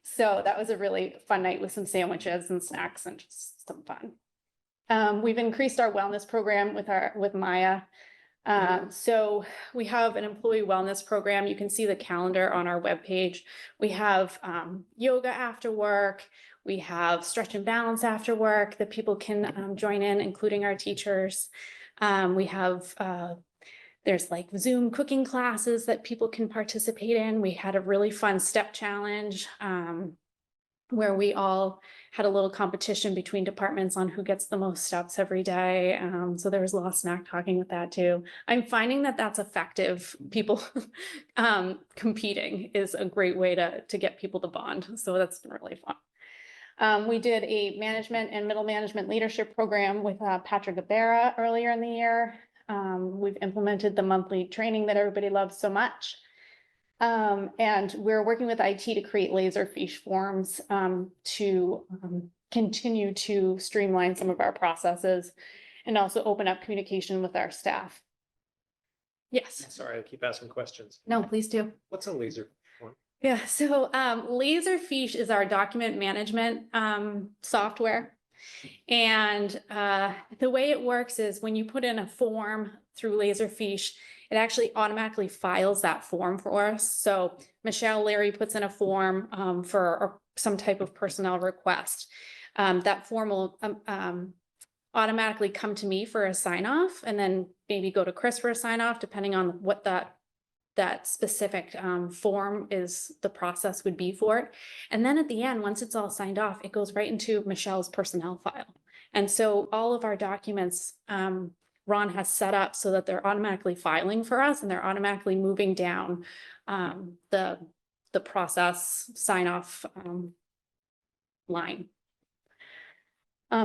So that was a really fun night with some sandwiches and snacks and just some fun. We've increased our wellness program with Maya. So we have an employee wellness program. You can see the calendar on our webpage. We have yoga after work. We have stretch and balance after work that people can join in, including our teachers. We have, there's like Zoom cooking classes that people can participate in. We had a really fun step challenge where we all had a little competition between departments on who gets the most steps every day. So there was a lot of snack talking with that too. I'm finding that that's effective. People competing is a great way to get people to bond. So that's been really fun. We did a management and middle management leadership program with Patrick Gabera earlier in the year. We've implemented the monthly training that everybody loves so much. And we're working with IT to create Laserfiche forms to continue to streamline some of our processes and also open up communication with our staff. Yes, Sorry, I keep asking questions. no, please do. What's a laser form? Yeah, so Laserfiche is our document management software. And the way it works is when you put in a form through Laserfiche, it actually automatically files that form for us. So Michelle Larry puts in a form for some type of personnel request. That form will automatically come to me for a sign off and then maybe go to Chris for a sign off, depending on what that specific form is, the process would be for it. And then at the end, once it's all signed off, it goes right into Michelle's personnel file. And so all of our documents Ron has set up so that they're automatically filing for us and they're automatically moving down the process sign off line.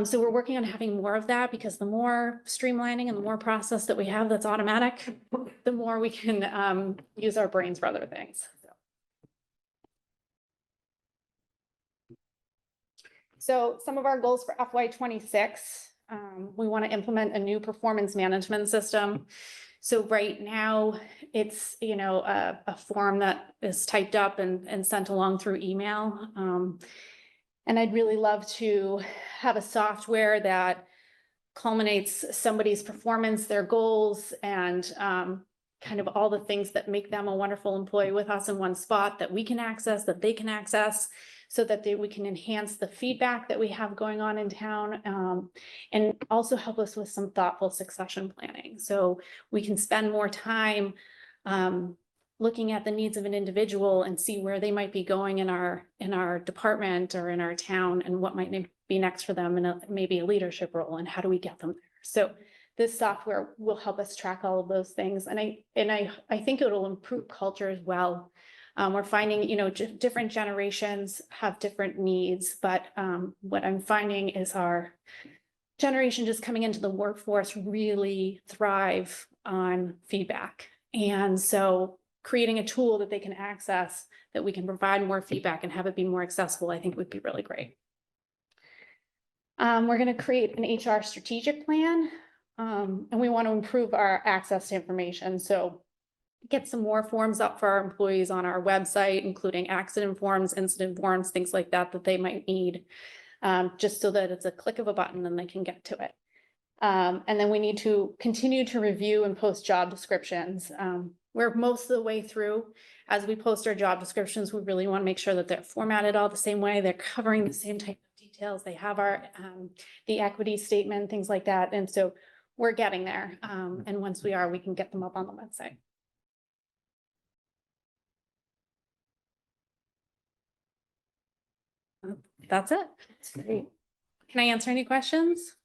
So we're working on having more of that because the more streamlining and the more process that we have that's automatic, the more we can use our brains for other things. So some of our goals for FY26, we want to implement a new performance management system. So right now it's, you know, a form that is typed up and sent along through email. And I'd really love to have a software that culminates somebody's performance, their goals, and kind of all the things that make them a wonderful employee with us in one spot that we can access, that they can access, so that we can enhance the feedback that we have going on in town, and also help us with some thoughtful succession planning. So we can spend more time looking at the needs of an individual and see where they might be going in our department or in our town and what might be next for them in maybe a leadership role and how do we get them there. So this software will help us track all of those things. And I think it'll improve culture as well. We're finding, you know, different generations have different needs, but what I'm finding is our generation just coming into the workforce really thrive on feedback. And so creating a tool that they can access, that we can provide more feedback and have it be more accessible, I think would be really great. We're going to create an HR strategic plan, and we want to improve our access to information. So get some more forms up for our employees on our website, including accident forms, incident forms, things like that, that they might need, just so that it's a click of a button and they can get to it. And then we need to continue to review and post job descriptions. We're most of the way through. As we post our job descriptions, we really want to make sure that they're formatted all the same way. They're covering the same type of details. They have our the equity statement, things like that. And so we're getting there. And once we are, we can get them up on the website. That's it. That's great. Can I answer any questions?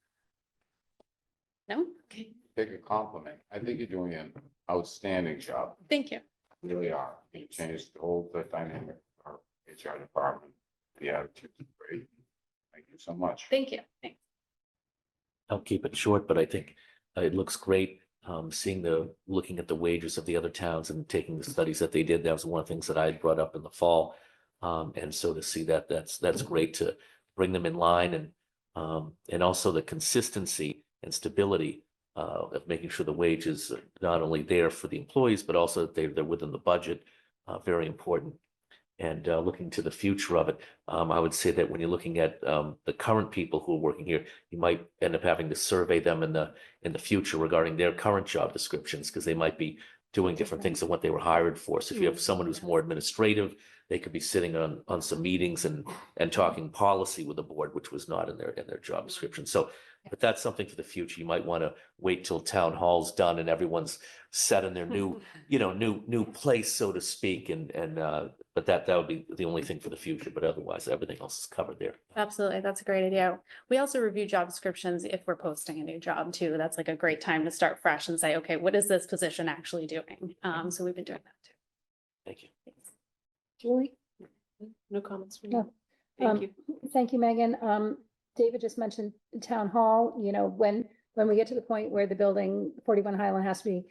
No? Okay. Take a compliment. I think you're doing an outstanding job. Thank you. You really are. You changed the whole dynamic of our HR department. The attitude is great. Thank you so much. Thank you. Thanks. I'll keep it short, but I think it looks great. Looking at the wages of the other towns and taking the studies that they did. That was one of the things that I had brought up in the fall. And so to see that, that's great to bring them in line, and also the consistency and stability of making sure the wages are not only there for the employees, but also that they're within the budget, very important. And looking to the future of it, I would say that when you're looking at the current people who are working here, you might end up having to survey them in the future regarding their current job descriptions, because they might be doing different things than what they were hired for. So if you have someone who's more administrative, they could be sitting on some meetings and talking policy with the board, which was not in their job description. So, but that's something for the future. You might want to wait till town hall's done and everyone's set in their new, new place, so to speak. But that would be the only thing for the future. But otherwise, everything else is covered there. Absolutely. That's a great idea. We also review job descriptions if we're posting a new job too. That's like a great time to start fresh and say, okay, what is this position actually doing? So we've been doing that too. Thank you. Thanks. Julie? No comments from No. you. Thank you. Thank you, Megan. David just mentioned town hall, when when we get to the point where the building 41 Highland has to be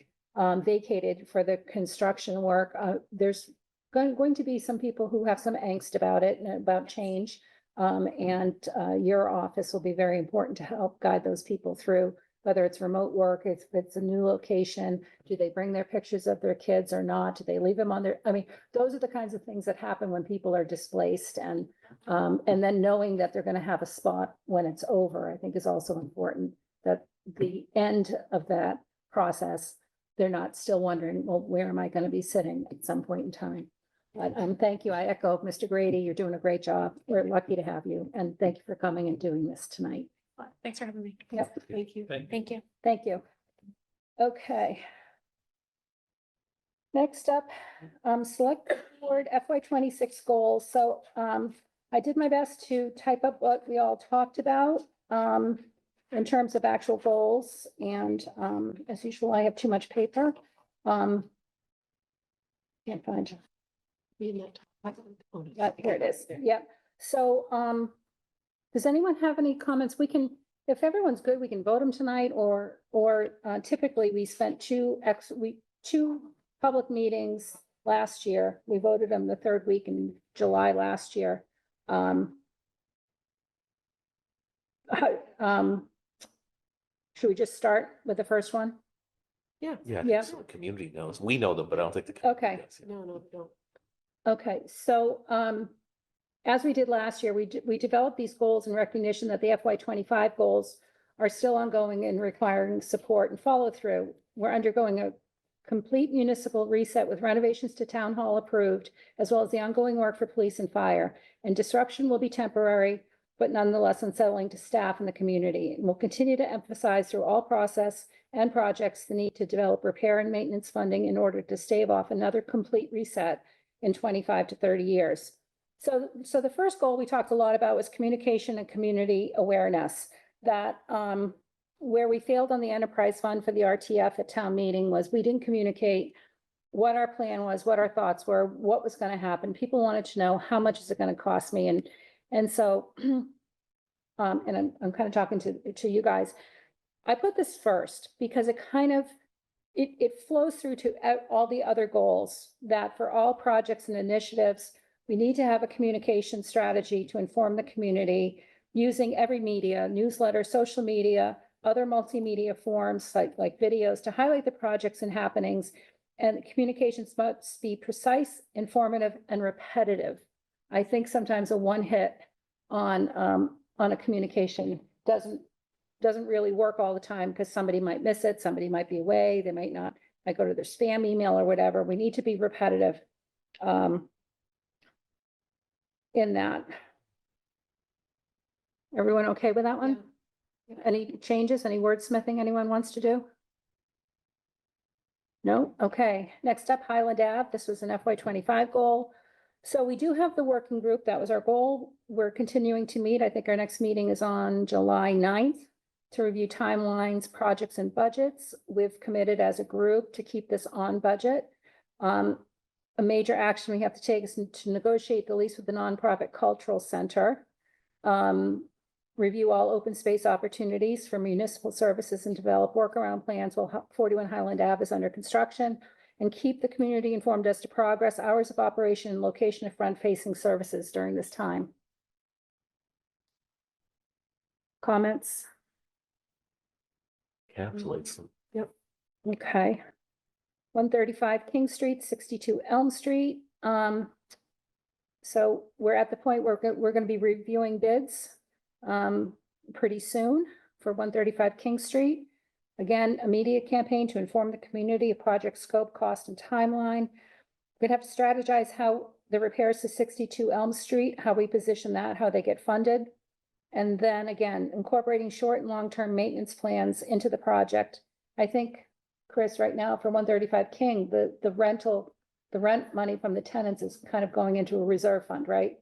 vacated for the construction work, there's going to be some people who have some angst about it and about change. And your office will be very important to help guide those people through, whether it's remote work, if it's a new location, do they bring their pictures of their kids or not? Do they leave them on their, I mean, those are the kinds of things that happen when people are displaced, and then knowing that they're going to have a spot when it's over, I think is also important, that the end of that process, they're not still wondering, well, where am I going to be sitting at some point in time? But thank you. I echo Mr. Grady. You're doing a great job. We're lucky to have you. And thank you for coming and doing this tonight. Thanks for having me. Yep. Thank you. Thank you. Thank you. Okay. Next up, select board FY 26 goals. So I did my best to type up what we all talked about in terms of actual goals. And as usual, I have too much paper. Can't find. Here it is. Yep. So does anyone have any comments? We can, if everyone's good, we can vote them tonight, or typically we spent two public meetings last year. We voted them the third week in July last year. Should we just start with the first one? Yeah. Yeah, I Yeah. think so the community knows. We know them, but I don't think the. community Okay. does, yeah. No, don't. Okay, so as we did last year, we developed these goals in recognition that the FY 25 goals are still ongoing and requiring support and follow through. We're undergoing a complete municipal reset with renovations to town hall approved, as well as the ongoing work for police and fire. And disruption will be temporary, but nonetheless unsettling to staff and the community. And we'll continue to emphasize through all process and projects the need to develop repair and maintenance funding in order to stave off another complete reset in 25 to 30 years. So the first goal we talked a lot about was communication and community awareness. That where we failed on the enterprise fund for the RTF at town meeting was we didn't communicate what our plan was, what our thoughts were, what was going to happen. People wanted to know how much is it going to cost me, and so and I'm kind of talking to you guys. I put this first because it kind of it flows through to all the other goals, that for all projects and initiatives, we need to have a communication strategy to inform the community using every media, newsletter, social media, other multimedia forms like videos to highlight the projects and happenings. And communications must be precise, informative, and repetitive. I think sometimes a one hit on a communication doesn't really work all the time, because somebody might miss it, somebody might be away, they might go to their spam email or whatever. We need to be repetitive in that. Everyone okay with that one? Yeah. Any changes, any wordsmithing anyone wants to do? No? Okay. Next up, Highland Ave. This was an FY 25 goal. So we do have the working group. That was our goal. We're continuing to meet. I think our next meeting is on July 9th. To review timelines, projects, and budgets. We've committed as a group to keep this on budget. A major action we have to take is to negotiate the lease with the nonprofit cultural center. Review all open space opportunities for municipal services and develop workaround plans while 41 Highland Ave is under construction, and keep the community informed as to progress, hours of operation, and location of front-facing services during this time. Comments? Encapsulates them. Okay. 135 King Street, 62 Elm Street. So we're at the point where we're going to be reviewing bids pretty soon for 135 King Street. Again, a media campaign to inform the community of project scope, cost, and timeline. We're going to have to strategize how the repairs to 62 Elm Street, how we position that, how they get funded. And then again, incorporating short and long-term maintenance plans into the project. I think, Chris, right now for 135 King, the rent money from the tenants is kind of going into a reserve fund, right?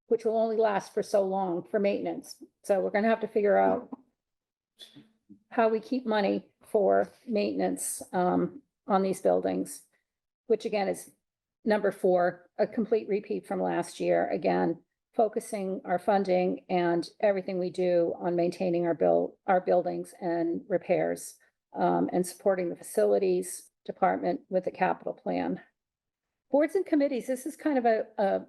Which will only last for so long for maintenance. So we're gonna have to figure out how we keep money for maintenance on these buildings, which again is number 4, a complete repeat from last year. Again, focusing our funding and everything we do on maintaining our buildings and repairs, and supporting the facilities department with the capital plan. Boards and committees, this is kind of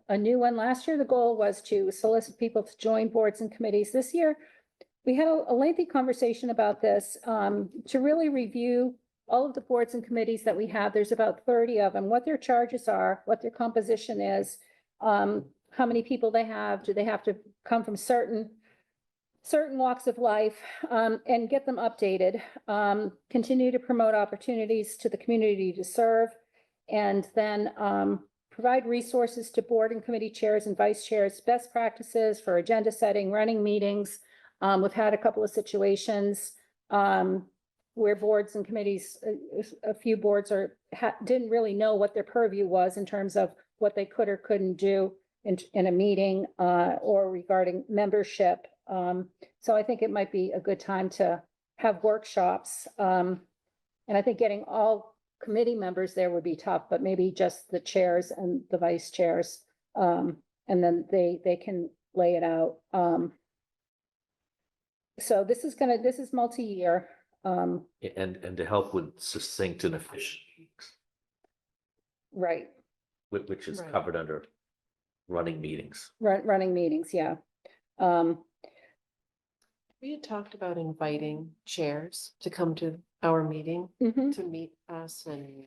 a new one. Last year, the goal was to solicit people to join boards and committees. This year, we had a lengthy conversation about this, to really review all of the boards and committees that we have. There's about 30 of them, what their charges are, what their composition is, how many people they have, do they have to come from certain walks of life, and get them updated. Continue to promote opportunities to the community to serve, and then provide resources to board and committee chairs and vice chairs, best practices for agenda setting, running meetings. We've had a couple of situations where boards and committees, a few boards didn't really know what their purview was in terms of what they could or couldn't do in a meeting, or regarding membership. So I think it might be a good time to have workshops. And I think getting all committee members there would be tough, but maybe just the chairs and the vice chairs. And then they can lay it out. So this is multi-year. And to help with succinct and efficient, Right, which is Right. covered under running meetings. running meetings, yeah. We had talked about inviting chairs to come to our meeting Mhm, to meet us and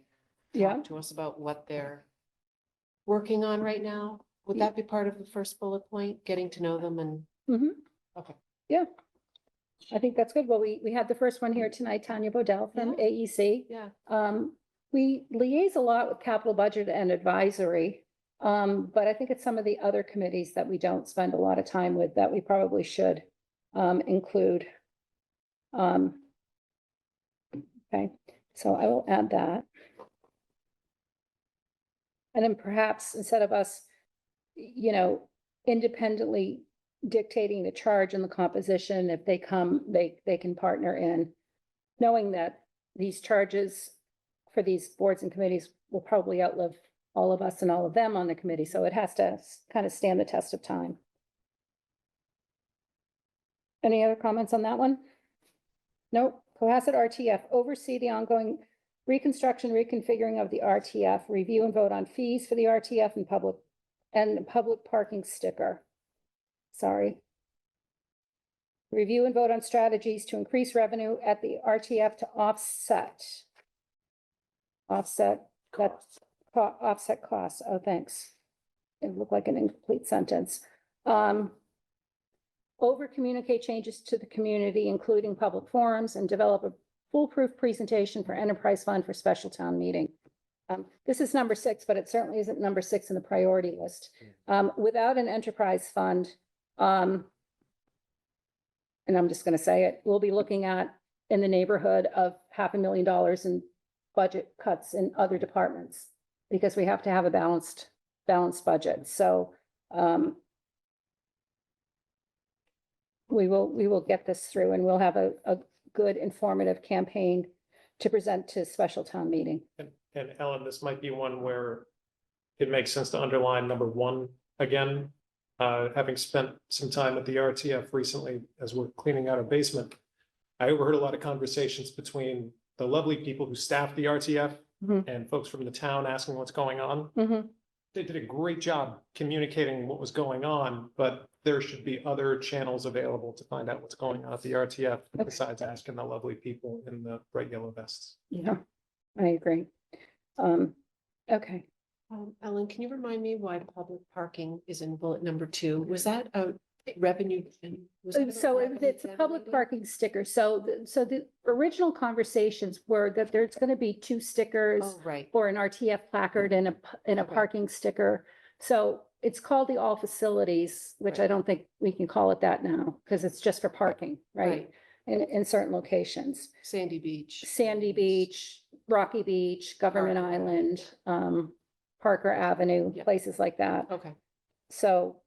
yeah. talk to us about what they're working on right now. Would that be part of the first bullet point, getting to know them and? Mhm. Okay. Yeah. I think that's good. Well, we had the first one here tonight, Tanya Bodell from Yeah. AEC. Yeah. We liaise a lot with capital budget and advisory. But I think it's some of the other committees that we don't spend a lot of time with that we probably should include. Okay, so I will add that. And then perhaps instead of us, independently dictating the charge and the composition, if they come, they can partner in, knowing that these charges for these boards and committees will probably outlive all of us and all of them on the committee, so it has to kind of stand the test of time. Any other comments on that one? Nope. Cohasset RTF, oversee the ongoing reconstruction, reconfiguring of the RTF, review and vote on fees for the RTF and public parking sticker. Sorry. Review and vote on strategies to increase revenue at the RTF to offset costs. Oh, thanks. It looked like an incomplete sentence. Over communicate changes to the community, including public forums, and develop a foolproof presentation for enterprise fund for special town meeting. This is number 6, but it certainly isn't number 6 in the priority list. Without an enterprise fund, and I'm just going to say it, we'll be looking at in the neighborhood of $500,000 in budget cuts in other departments, because we have to have a balanced budget. So we will get this through, and we'll have a good informative campaign to present to special town meeting. And Ellen, this might be one where it makes sense to underline number 1 again. Having spent some time at the RTF recently as we're cleaning out our basement, I overheard a lot of conversations between the lovely people who staff the RTF Mhm. and folks from the town asking what's going on. Mhm. They did a great job communicating what was going on, but there should be other channels available to find out what's going on at the RTF Okay. besides asking the lovely people in the bright yellow vests. Yeah, I agree. Okay. Ellen, can you remind me why public parking is in bullet number 2? Was that a revenue? Was that So revenue it's a public generating? parking sticker. So the original conversations were that there's going to be 2 stickers Oh, right. or an RTF placard and a Okay. parking sticker. So it's called the all facilities, which I don't think we can call it that now, because it's just for parking, right? In certain locations. Sandy Beach. Sandy Beach, Rocky Beach, Government Parker Island, Parker Avenue, Yep. places like that. Okay. So,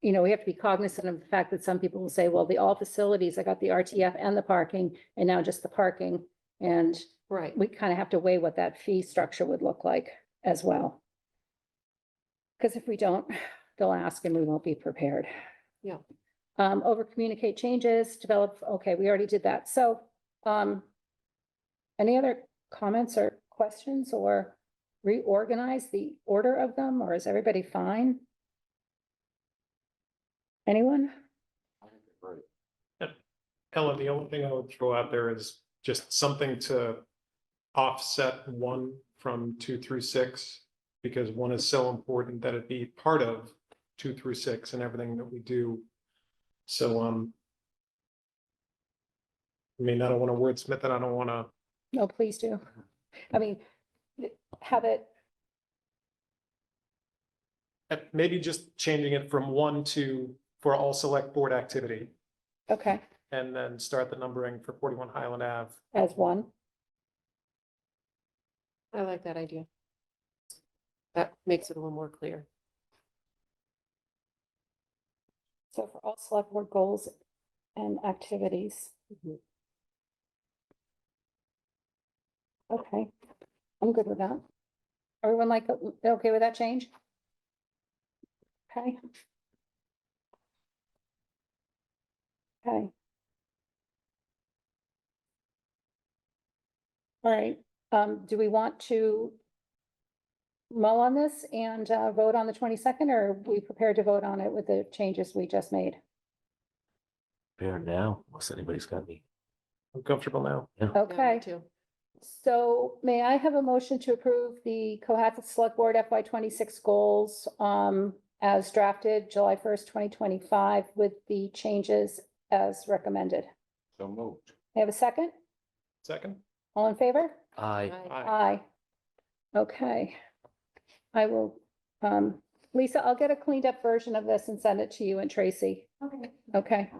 we have to be cognizant of the fact that some people will say, well, the all facilities, I got the RTF and the parking, and now just the parking. And Right. we kind of have to weigh what that fee structure would look like as well. Because if we don't, they'll ask and we won't be prepared. Yeah. Over communicate changes, develop, okay, we already did that. So, any other comments or questions or reorganize the order of them, or is everybody fine? Anyone? I think they're great. Ellen, the only thing I would throw out there is just something to offset 1 from 2 through 6, because 1 is so important that it be part of 2 through 6 and everything that we do. So, I mean, I don't want to wordsmith it. I don't want to, No, please do. I mean, have it, maybe just changing it from 1 to for all select board activity, okay, and then start the numbering for 41 Highland Ave. as one. I like that idea. That makes it a little more clear. So for all select board goals and activities. Mhm. Okay, I'm good with that. Everyone like, okay with that change? Okay. Okay. All right, do we want to mull on this and vote on the 22nd, or are we prepared to vote on it with the changes we just made? Fair now, unless anybody's got any. I'm comfortable now. Yeah, me Okay, too. so may I have a motion to approve the Cohasset Select Board FY 26 goals as drafted July 1st, 2025, with the changes as recommended? So moved. May I have a second? Second? All in favor? Aye. Aye. Okay. I will, Lisa, I'll get a cleaned up version of this and send it to you and Tracy. Okay. Okay.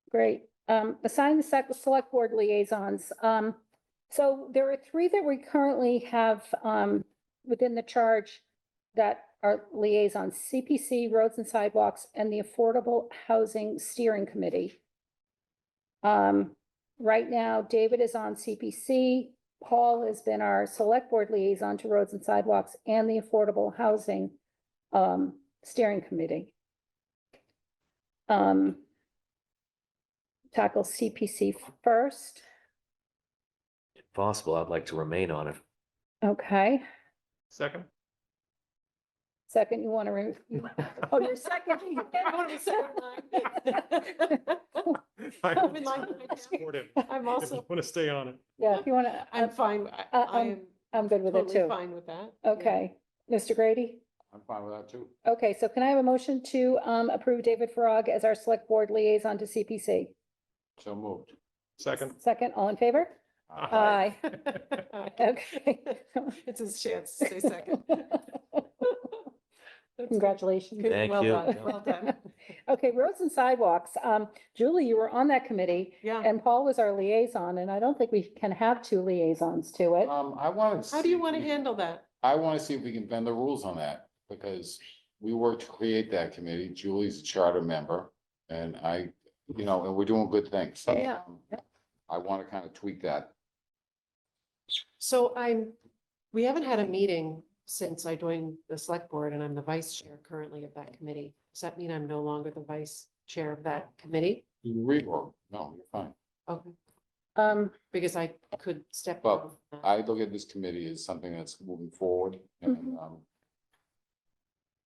Great. Assign the select board liaisons. So there are 3 that we currently have, within the charge that are liaisons: CPC, Roads and Sidewalks, and the Affordable Housing Steering Committee. Right now, David is on CPC. Paul has been our select board liaison to Roads and Sidewalks and the Affordable Housing Steering Committee. Tackle CPC first. If possible, I'd like to remain on it. Okay. Second? Second, you want to, oh, you're second. I want to be second I'm I'm in line with my supportive. I'm If you also, want to stay on it. Yeah, if you want to, I'm fine. I am I'm good with it totally too. fine with that. Yeah. Okay, Mr. Grady? I'm fine with that too. Okay, so can I have a motion to approve David Farag as our select board liaison to CPC? So moved. Second? Second, all in favor? Aye. Okay. It's his chance to stay second. That's Congratulations. good. Thank Well you. done, well done. Okay, Roads and Sidewalks. Julie, you were on that committee Yeah. and Paul was our liaison, and I don't think we can have 2 liaisons to it. I wanted. How do you want to handle that? I want to see if we can bend the rules on that, because we worked to create that committee. Julie's a charter member, and and we're doing good things. Yeah. I want to kind of tweak that. So we haven't had a meeting since I joined the select board and I'm the vice chair currently of that committee. Does that mean I'm no longer the vice chair of that committee? You rework. No, you're fine. Okay, because I could step Well, down. from that. I look at this committee as something that's moving forward and,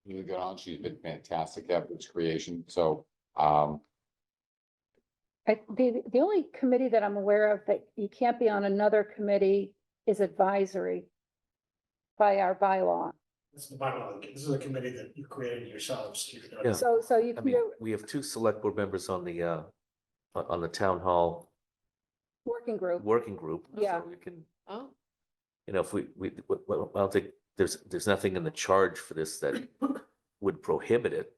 really good on. She's been fantastic at its creation. So, The only committee that I'm aware of that you can't be on another committee is advisory by our bylaw. This is the bylaw. This is a committee that you created yourselves. Yeah. So you I can mean, do we have 2 select board members on the town hall working group. working group. so Yeah. We can, Oh, if well, I don't think there's nothing in the charge for this that would prohibit it.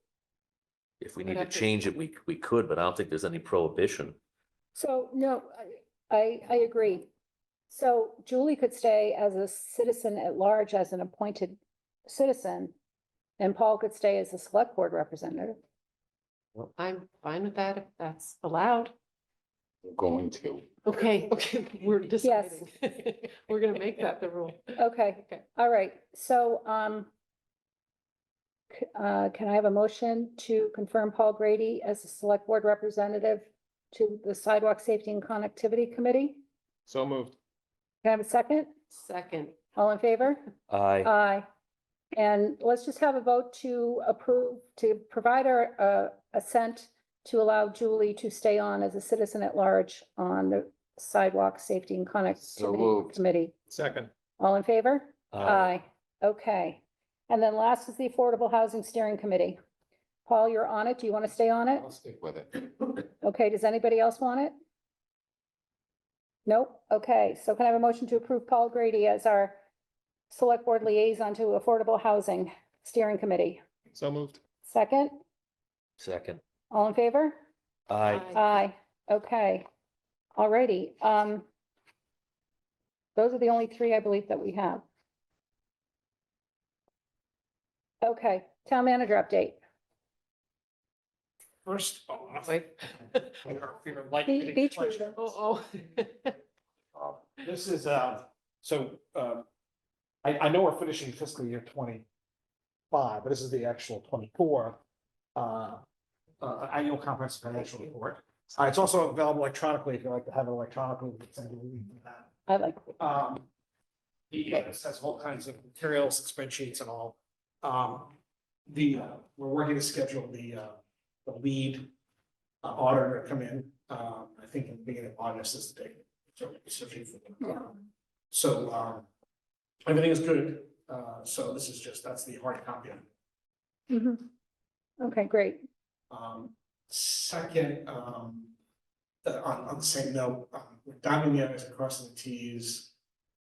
If we We'd need to have to- change it, we could, but I don't think there's any prohibition. So, no, I agree. So Julie could stay as a citizen at large, as an appointed citizen, and Paul could stay as a select board representative. I'm fine with that if that's allowed. we're going to. Okay, we're deciding. We're gonna make that the rule. Okay, Okay. all right, so, Can I have a motion to confirm Paul Grady as the select board representative to the Sidewalk Safety and Connectivity Committee? So moved. Can I have a second? Second. All in favor? Aye. Aye. And let's just have a vote to approve, to provide our assent to allow Julie to stay on as a citizen at large on the Sidewalk Safety and Connectivity moved. Committee. Second. All in favor? Aye. Okay. And then last is the Affordable Housing Steering Committee. Paul, you're on it. Do you want to stay on it? I'll stick with it. Okay, does anybody else want it? Nope. Okay, so can I have a motion to approve Paul Grady as our select board liaison to Affordable Housing Steering Committee? So moved. Second, Second. all in favor? Aye. Aye. Okay. Alrighty. Those are the only three I believe that we have. Okay, town manager update. First, Wait. Beach reader. Oh, this is, I know we're finishing fiscal year 25, but this is the actual 24 annual comprehensive financial report. It's also available electronically if you like to have it electronically. We can send you a link to that. I like, This has all kinds of materials, spreadsheets and all. We're working to schedule the lead auditor to come in. I think in the beginning of August is the date. So everything is good. So this is just, that's the hard copy. mhm. Okay, great. Second, on the same note, we're dotting the i's and crossing the t's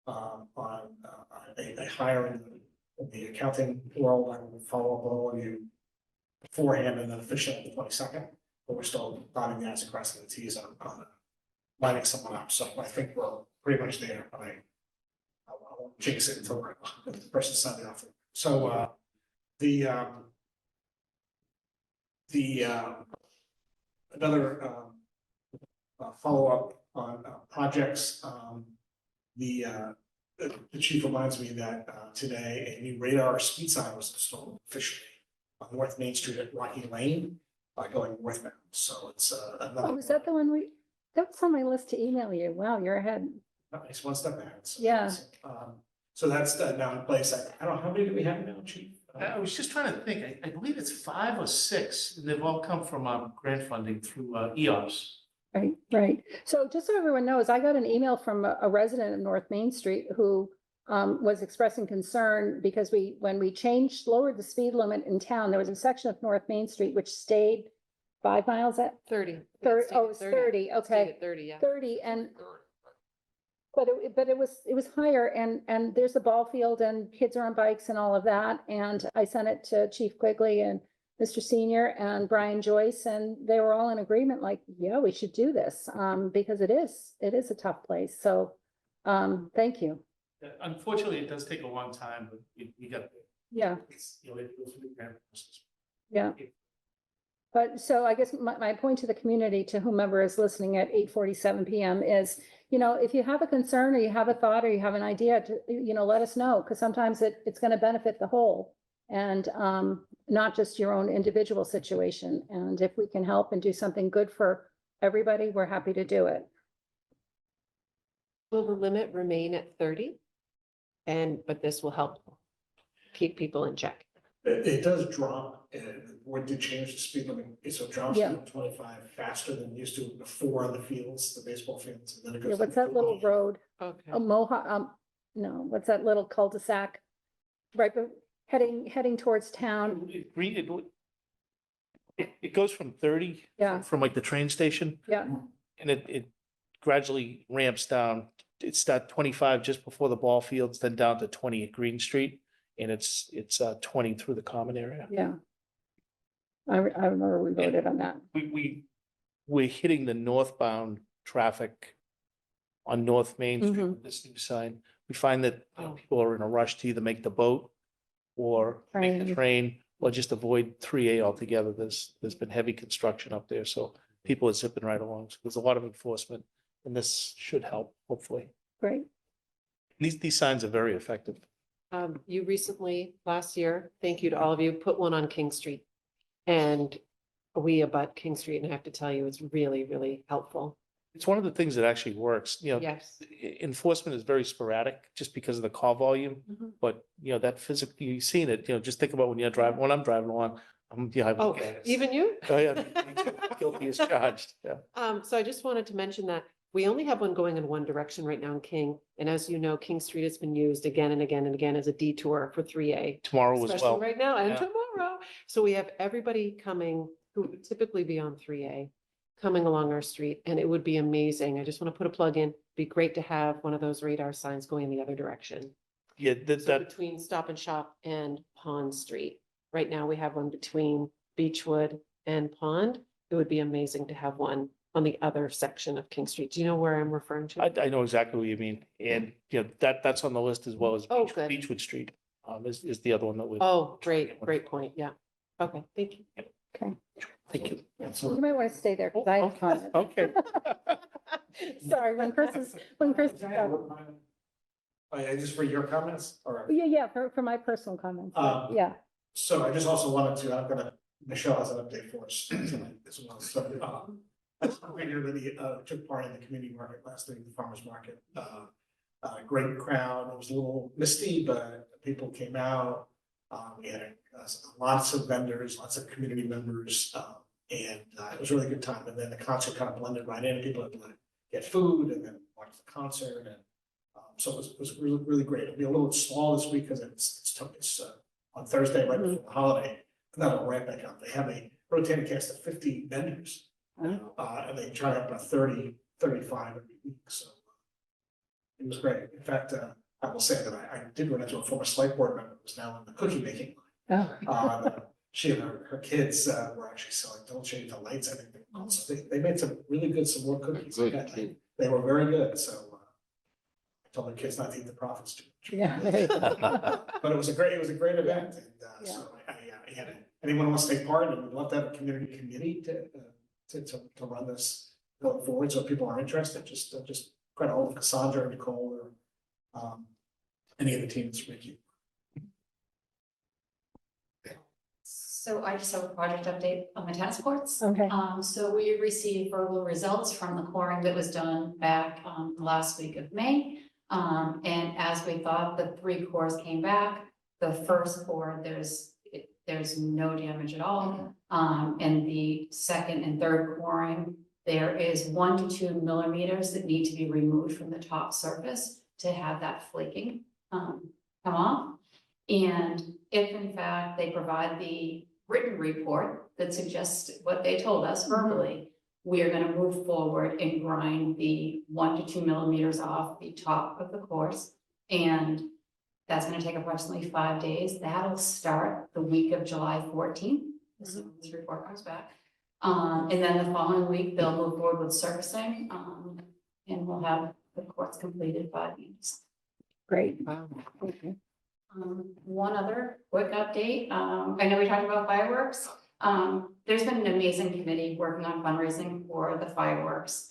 on a hiring in the accounting world. I will follow up with all of you beforehand and then officially on the 22nd, but we're still dotting the i's and crossing the t's on lining someone up. So I think we're pretty much there, but I won't jinx it until the person signing off. So another follow-up on projects. The chief reminds me that today a new radar speed sign was installed officially on North Main Street at Rocky Lane going northbound. So it's another. Oh, is that the one that's on my list to email you? Wow, you're ahead. Nice, one step ahead. So Yeah. So that's now in place. I don't know, how many do we have now, chief? I was just trying to think, I believe it's 5 or 6, and they've all come from grant funding through EOS. Right, right. So just so everyone knows, I got an email from a resident of North Main Street who was expressing concern because when we lowered the speed limit in town, there was a section of North Main Street which stayed 5 miles at 30. Oh, it was 30, Stayed okay. at 30, yeah. 30 and but it was higher and there's a ball field and kids are on bikes and all of that. And I sent it to Chief Quigley and Mr. Senior and Brian Joyce, and they were all in agreement, like, yeah, we should do this, because it is a tough place. So, thank you. Unfortunately, it does take a long time, but you got. Yeah. It's, it goes through the grant process. Yeah. But so I guess my point to the community, to whomever is listening at 8:47 PM is, if you have a concern or you have a thought or you have an idea to, let us know, because sometimes it's going to benefit the whole and not just your own individual situation. And if we can help and do something good for everybody, we're happy to do it. Will the limit remain at 30? But this will help keep people in check. It does drop, and the board did change the speed limit, so it drops Yeah. to 25 faster than it used to before on the fields, the baseball fields. And then it goes. Yeah, what's that little road? Okay. Mohawk, no, what's that little cul-de-sac? Right, but heading towards town. It goes from 30. Yeah. From like the train station, Yeah, and it gradually ramps down. It's at 25 just before the ball fields, then down to 20 at Green Street, and it's 20 through the common area. yeah. I remember we voted on that. We're hitting the northbound traffic on North Main Street Mhm. with this new sign. We find that people are in a rush to either make the boat or make the Train. train, or just avoid 3A altogether. There's been heavy construction up there, so people are zipping right along. So there's a lot of enforcement, and this should help, hopefully. Great. These signs are very effective. You recently, last year, thank you to all of you, put one on King Street. And we abut King Street, and I have to tell you, it's really, really helpful. It's one of the things that actually works, Yes. enforcement is very sporadic just because of the call volume. Mhm. But, that physically, you've seen it, just think about when I'm driving along, I'm behind. Oh, even you? Oh, yeah. Guilty as charged, yeah. So I just wanted to mention that we only have one going in one direction right now in King. And as you know, King Street has been used again and again and again as a detour for 3A. Tomorrow as Especially well. right now and Yeah. tomorrow. So we have everybody coming who would typically be on 3A coming along our street, and it would be amazing. I just want to put a plug in. Be great to have one of those radar signs going in the other direction. Yeah, So that, between Stop and Shop and Pond Street. Right now, we have one between Beechwood and Pond. It would be amazing to have one on the other section of King Street. Do you know where I'm referring to? I know exactly what you mean. And, that's on the list as well as Oh, good. Beechwood Street, is the other one that we. Oh, great point. Yeah. Okay, thank you. Okay. Thank you. You might want to stay there because I have comments. Okay. Sorry, when Chris is. Just for your comments, or? Yeah, for my personal comments. Yeah. So I just also wanted to, Michelle has an update for us tonight as well. So, I really took part in the community market last week, the farmer's market. Great crowd. It was a little misty, but people came out. We had lots of vendors, lots of community members, and it was a really good time. And then the concert kind of blended right in. People had to get food and then watch the concert, and so it was really, really great. It'll be a little small this week because it's on Thursday right before the holiday, and that'll ramp back up. They have a rotating cast of 50 vendors, and they try up about 30, 35 every week. So it was great. In fact, I will say that I did run into a former select board member who's now in the cookie making line. She and her kids were actually selling, don't change the lights, I think. So they made some really good, some more cookies. Good. They were very good, so I told the kids not to eat the profits too much. Yeah. But it was a great event, and Yeah. so anyone wants to take part, and we'd love to have a community committee to run this going forward, so if people are interested, just get a hold of Cassandra or Nicole or any of the teams, Ricky. So I just have a project update on the tennis courts. Okay. So we received verbal results from the coring that was done back last week of May. And as we thought, the 3 cores came back. The first core, there's no damage at all. And the second and third coring, there is 1 to 2 millimeters that need to be removed from the top surface to have that flaking come off. And if in fact they provide the written report that suggests what they told us verbally, we are going to move forward and grind the 1 to 2 millimeters off the top of the course. And that's going to take approximately 5 days. That'll start the week of July 14th, as soon as this report comes back. And then the following week, they'll move forward with surfacing, and we'll have the courts completed by the end. Great. Wow. Okay. One other quick update. I know we talked about fireworks. There's been an amazing committee working on fundraising for the fireworks.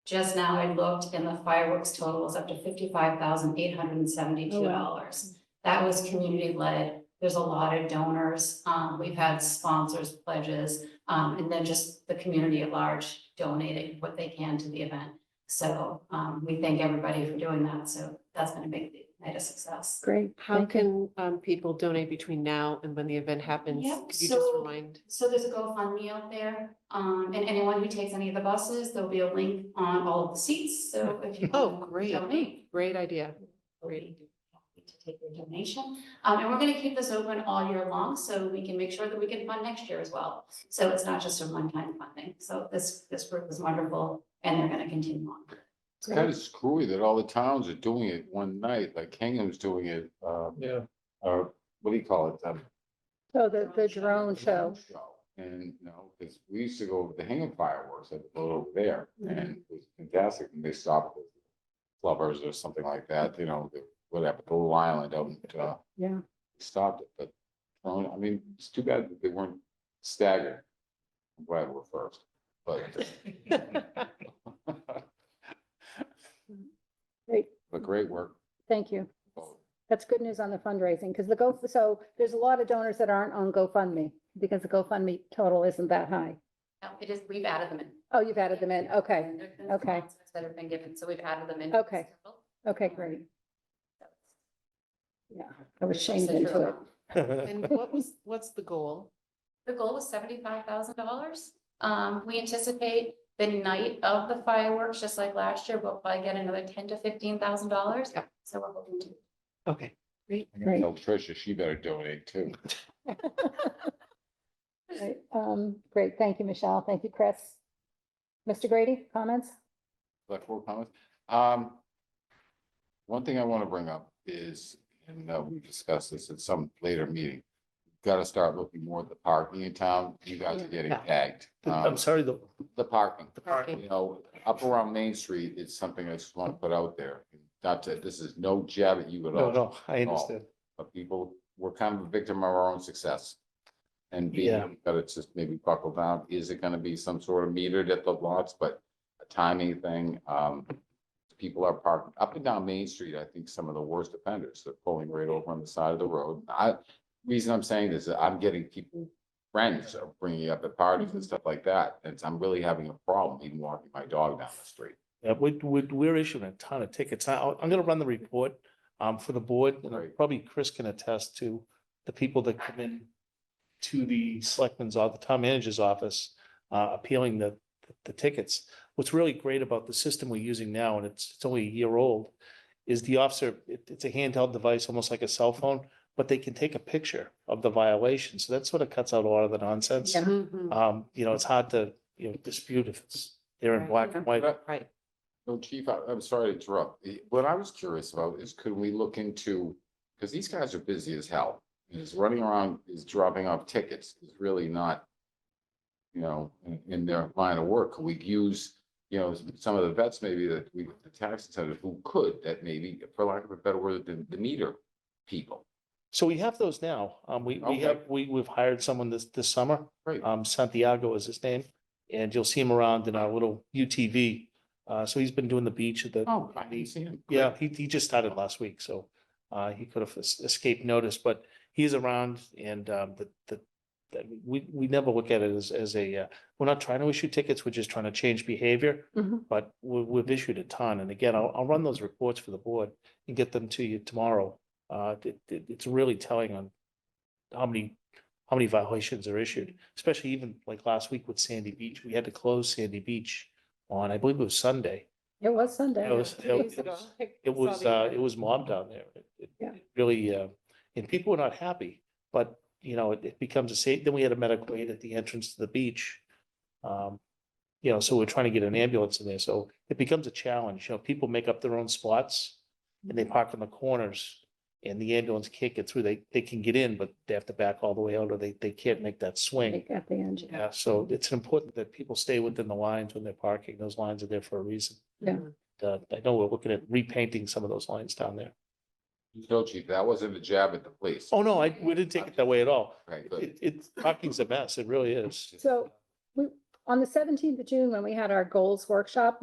Just now I looked and the fireworks total was up to $55,872. That was community led. There's a lot of donors. We've had sponsors, pledges, and then just the community at large donating what they can to the event. So we thank everybody for doing that. So that's been a big night of success. Great. How Thank you. can people donate between now and when the event happens? Yep, Could you just so- remind? So there's a GoFundMe out there, and anyone who takes any of the buses, there'll be a link on all of the seats, so if you Oh, want to great. donate. Great idea. Great. To take your donation, and we're gonna keep this open all year long, so we can make sure that we can fund next year as well. So it's not just a one-time funding, so this group is wonderful, and they're gonna continue on. It's kind of screwy that all the towns are doing it one night, like Kingham's doing it, Yeah. or what do you call it? So the drone show. And, because we used to go to the Hingham fireworks at the boat over there, and it was fantastic, and they stopped with Lovers or something like that, whatever, the little island out, Yeah. stopped it, but, I mean, it's too bad that they weren't staggered. I'm glad we're first, but. Great. But great work. Thank you. That's good news on the fundraising, because so there's a lot of donors that aren't on GoFundMe, because the GoFundMe total isn't that high. No, it is, we've added them in. Oh, you've added them in, okay, And there's been okay. sponsors that have been given, so we've added them in. Okay. okay, great. Yeah, I was shamed into it. And what's the goal? The goal was $75,000. We anticipate the night of the fireworks, just like last year, we'll probably get another $10,000 to $15,000. Yep. So we're hoping to. Okay, great. I'm gonna tell Tricia, she better donate too. Right, great, thank you, Michelle, thank you, Chris. Mr. Grady, comments? Select board comments. One thing I want to bring up is, and we discussed this at some later meeting. Got to start looking more at the parking in town. You guys are getting Yeah. tagged. I'm sorry, The parking. the parking. You know, up around Main Street, it's something I just want to put out there. Not to, this is no jab at you at all. No, I understand. But people, we're kind of a victim of our own success. And Yeah. being, got to just maybe buckle down. Is it gonna be some sort of metered at the lots, but a timing thing? People are parking up and down Main Street. I think some of the worst offenders, they're pulling right over on the side of the road. Reason I'm saying this is I'm getting people, friends are bringing up at parties and stuff like that. And I'm really having a problem even walking my dog down the street. Yeah, we're issuing a ton of tickets. I'm gonna run the report for the board, and Right. probably Chris can attest to the people that come in to the selectman's or the town manager's office appealing the tickets. What's really great about the system we're using now, and it's only a year old, is the officer, it's a handheld device, almost like a cell phone, but they can take a picture of the violation. So that sort of cuts out a lot of the nonsense. Yeah. Mhm. You know, it's hard to, dispute if it's there in Right. black and white. Right. No, Chief, I'm sorry to interrupt. What I was curious about is could we look into, because these guys are busy as hell. Is running around, is dropping off tickets is really not, in their line of work. Could we use, some of the vets maybe that the tax incentive who could, that maybe, for lack of a better word, the meter people. So we have those now. Okay. We've hired someone this summer. Great. Santiago is his name, and you'll see him around in our little UTV. So he's been doing the beach at the. Oh, I didn't see him. Yeah, he just started last week, so he could have escaped notice, but he's around and we never look at it as a, we're not trying to issue tickets, we're just trying to change behavior. Mhm. But we've issued a ton, and again, I'll run those reports for the board and get them to you tomorrow. It's really telling on how many violations are issued, especially even like last week with Sandy Beach. We had to close Sandy Beach on, I believe it was Sunday. It was Sunday. It was mob down there. Yeah. It really, and people were not happy, but it becomes a safe, then we had a medical aid at the entrance to the beach. So we're trying to get an ambulance in there, so it becomes a challenge, people make up their own spots and they park in the corners. And the ambulance can't get through, they can get in, but they have to back all the way out, or they can't make that swing. At the end. Yeah, so it's important that people stay within the lines when they're parking. Those lines are there for a reason. Yeah. I know we're looking at repainting some of those lines down there. No, Chief, that wasn't a jab at the police. Oh, no, we didn't take it that way at all. Okay, good. Parking's a mess. It really is. So on the 17th of June, when we had our goals workshop,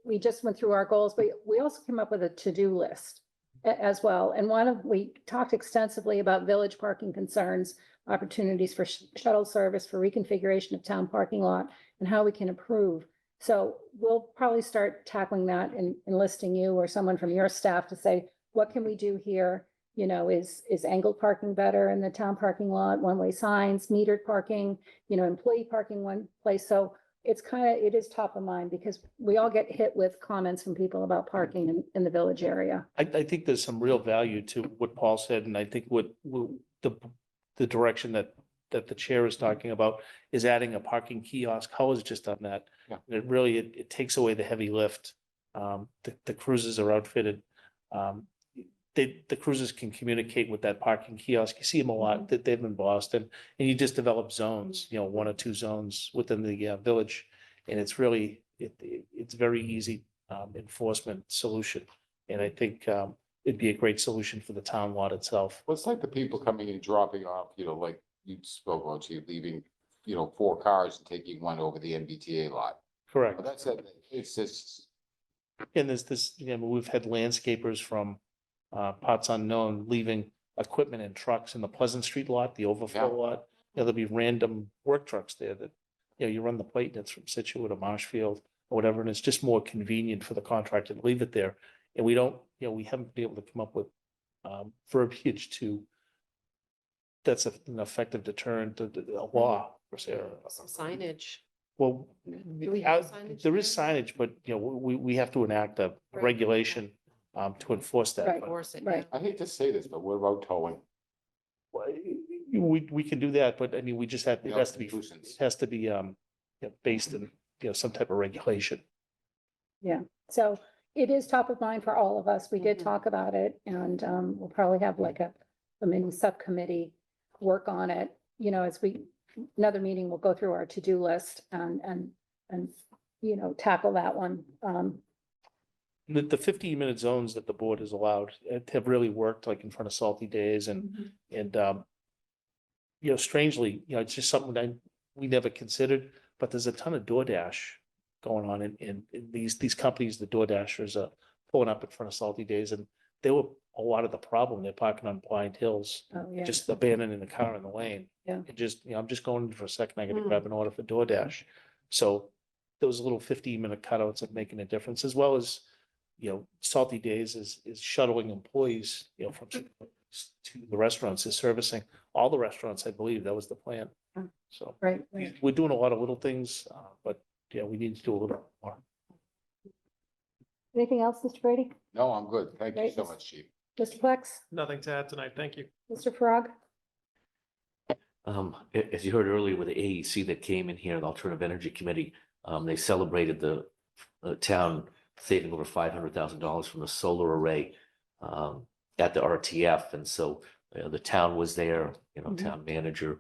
we just went through our goals, but we also came up with a to-do list as well. And we talked extensively about village parking concerns, opportunities for shuttle service, for reconfiguration of town parking lot, and how we can improve. So we'll probably start tackling that and enlisting you or someone from your staff to say, what can we do here? Is angled parking better in the town parking lot, one-way signs, metered parking, employee parking one place. So it is top of mind because we all get hit with comments from people about parking in the village area. I think there's some real value to what Paul said, and I think what the direction that the chair is talking about is adding a parking kiosk. How has just done that? Yeah. It really, it takes away the heavy lift. The cruises are outfitted. The cruisers can communicate with that parking kiosk. You see them a lot, that they've in Boston, and you just develop zones, 1 or 2 zones within the village. And it's really, it's very easy enforcement solution. And I think it'd be a great solution for the town lot itself. Well, it's like the people coming and dropping off, like you spoke about, Chief, leaving, 4 cars and taking one over the MBTA lot. Correct. Well, that's it. It's just, And there's this, we've had landscapers from parts unknown, leaving equipment and trucks in the Pleasant Street lot, the overflow Yeah. lot. There'll be random work trucks there that, you run the plate and it's from Situate or Marshfield or whatever, and it's just more convenient for the contractor to leave it there. And we don't, we haven't been able to come up with verbiage that's an effective deterrent to a law. Per se. Some signage. Well, Do we have signage there is there? signage, but we have to enact a Right. regulation to enforce that. Right. But Enforce it, Right. I hate to say this, but we're road towing. we can do that, but I mean, we just have, it Yeah, has to be, nuisance. it has to be based in, some type of regulation. So it is top of mind for all of us. We did Mhm. talk about it and we'll probably have like a mini subcommittee work on it. As another meeting, we'll go through our to-do list and tackle that one. The 15-minute zones that the board has allowed have really worked, like in front of Salty Days Mhm. and strangely, it's just something that we never considered, but there's a ton of DoorDash going on in these companies, the DoorDashers are pulling up in front of Salty Days, and they were a lot of the problem. They're parking on Blind Hills, Oh, yeah. just abandoning the car in the lane. Yeah. And just, I'm just going in for a second, I gotta Mm. grab an order for DoorDash. So those little 15-minute cutouts are making a difference, as well as, Salty Days is shuttling employees, from to the restaurants, is servicing all the restaurants, I believe. That was the plan. Mm. So Right. we're doing a lot of little things, but we need to do a little more. Anything else, Mr. Brady? No, I'm good. Thank you Great. so much, Chief. Mr. Plex? Nothing to add tonight. Thank you. Mr. Farag? As you heard earlier with the AEC that came in here, the Alternative Energy Committee, they celebrated the town saving over $500,000 from the solar array at the RTF. And so the town was there, Mhm. town manager,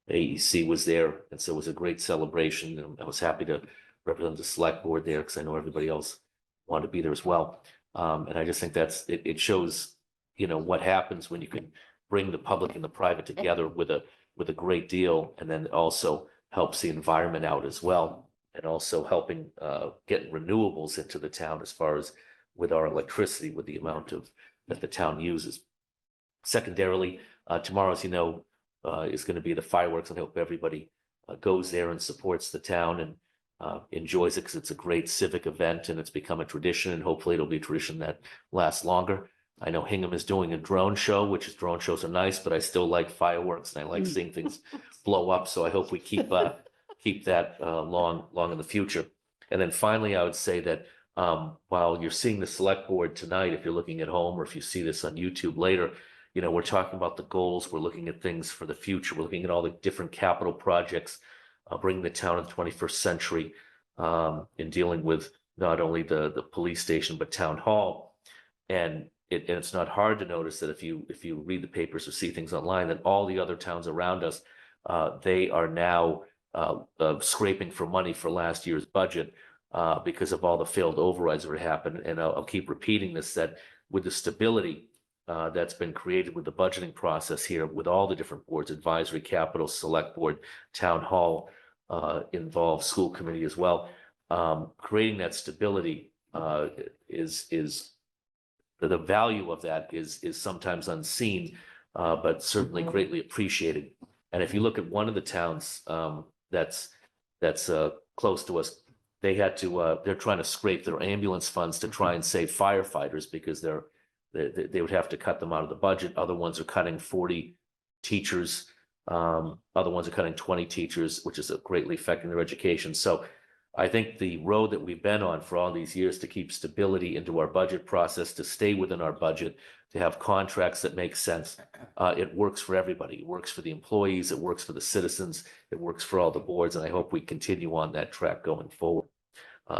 AEC was there. And so it was a great celebration. And I was happy to represent the select board there because I know everybody else wanted to be there as well. And I just think it shows, what happens when you can bring the public and the private together with a great deal, and then also helps the environment out as well, and also helping get renewables into the town as far as with our electricity, with the amount of that the town uses. Secondarily, tomorrow, as you know, is going to be the fireworks, and I hope everybody goes there and supports the town and enjoys it, because it's a great civic event and it's become a tradition, and hopefully it'll be a tradition that lasts longer. I know Hingham is doing a drone show, drone shows are nice, but I still like fireworks and I like seeing things blow up. So I hope we keep that long in the future. And then finally, I would say that while you're seeing the select board tonight, if you're looking at home or if you see this on YouTube later, we're talking about the goals. We're looking at things for the future. We're looking at all the different capital projects, bringing the town in the 21st century, in dealing with not only the police station, but town hall. And it's not hard to notice that if you read the papers or see things online, that all the other towns around us, they are now scraping for money for last year's budget because of all the failed overrides that happened. And I'll keep repeating this, that with the stability that's been created with the budgeting process here, with all the different boards, advisory, capital, select board, town hall, involved school committee as well, creating that stability is the value of that is sometimes unseen, but certainly greatly appreciated. And if you look at one of the towns that's close to us, they're trying to scrape their ambulance funds to try and save firefighters, because they would have to cut them out of the budget. Other ones are cutting 40 teachers. Other ones are cutting 20 teachers, which is greatly affecting their education. So I think the road that we've been on for all these years to keep stability into our budget process, to stay within our budget, to have contracts that make sense, it works for everybody. It works for the employees, it works for the citizens, it works for all the boards, and I hope we continue on that track going forward.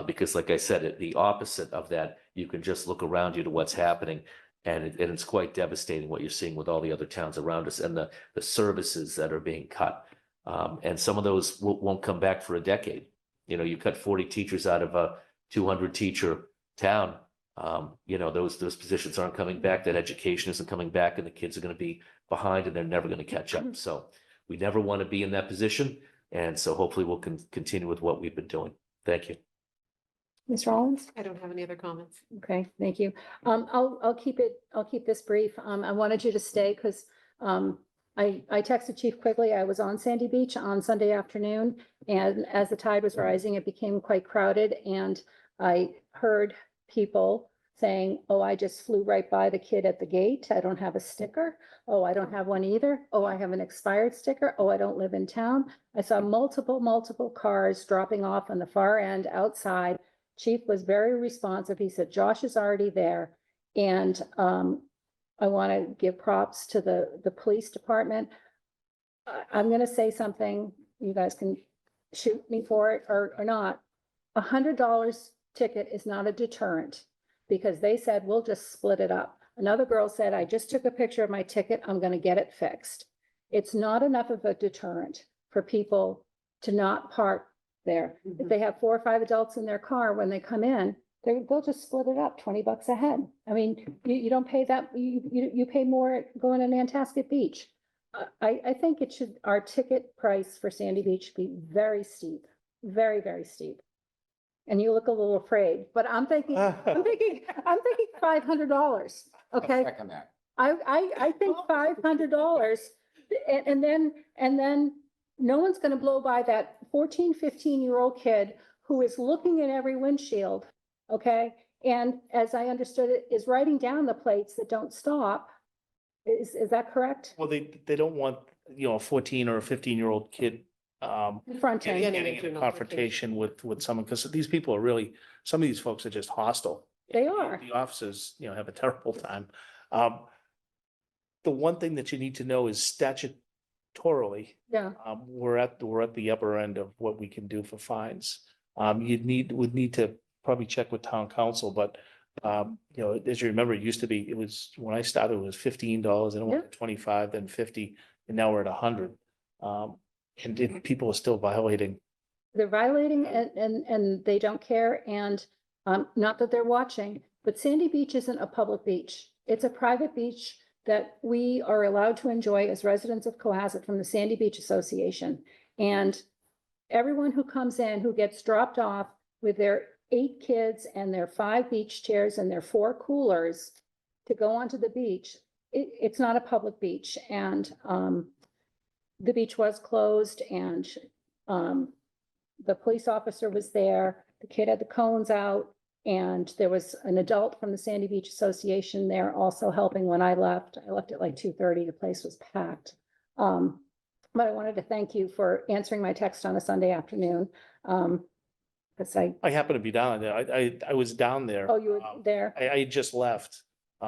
Because like I said, the opposite of that, you can just look around you to what's happening, and it's quite devastating what you're seeing with all the other towns around us and the services that are being cut. And some of those won't come back for a decade. You cut 40 teachers out of a 200 teacher town. Those positions aren't coming back. That education isn't coming back, and the kids are going to be behind, and they're never going to catch up. So we never want to be in that position. And so hopefully we'll continue with what we've been doing. Thank you. Ms. Rollins? I don't have any other comments. Okay, thank you. I'll keep this brief. I wanted you to stay because I texted Chief Quigley. I was on Sandy Beach on Sunday afternoon, and as the tide was rising, it became quite crowded, and I heard people saying, oh, I just flew right by the kid at the gate. I don't have a sticker. Oh, I don't have one either. Oh, I have an expired sticker. Oh, I don't live in town. I saw multiple cars dropping off on the far end outside. Chief was very responsive. He said, Josh is already there. And I want to give props to the police department. I'm going to say something. You guys can shoot me for it or not. $100 ticket is not a deterrent because they said, we'll just split it up. Another girl said, I just took a picture of my ticket. I'm going to get it fixed. It's not enough of a deterrent for people to not park there. If they have 4 or 5 adults in their car, when they come in, they'll just split it up, $20 a head. I mean, you don't pay that, you pay more going to Nantasket Beach. I think it should, our ticket price for Sandy Beach be very steep, very steep. And you look a little afraid, but I'm thinking $500, okay? Second that. I think $500 and then no one's gonna blow by that 14, 15-year-old kid who is looking in every windshield, okay? And as I understood it, is writing down the plates that don't stop. Is that correct? Well, they don't want, a 14 or a 15-year-old kid Fronting. getting in a confrontation with someone, because these people are really, some of these folks are just hostile. They are. The officers, have a terrible time. The one thing that you need to know is statutorily, Yeah, we're at the upper end of what we can do for fines. Would need to probably check with town council, but as you remember, it was when I started, it was $15, and it went to 25, then 50, and now we're at 100. And people are still violating. they're violating and they don't care. And not that they're watching, but Sandy Beach isn't a public beach. It's a private beach that we are allowed to enjoy as residents of Cohasset from the Sandy Beach Association. And everyone who comes in, who gets dropped off with their 8 kids and their 5 beach chairs and their 4 coolers to go onto the beach, it's not a public beach. And the beach was closed and the police officer was there. The kid had the cones out. And there was an adult from the Sandy Beach Association there also helping when I left. I left at like 2:30. The place was packed. But I wanted to thank you for answering my text on a Sunday afternoon. Because I happen to be down there. I was down there. oh, you were there. I had just left. We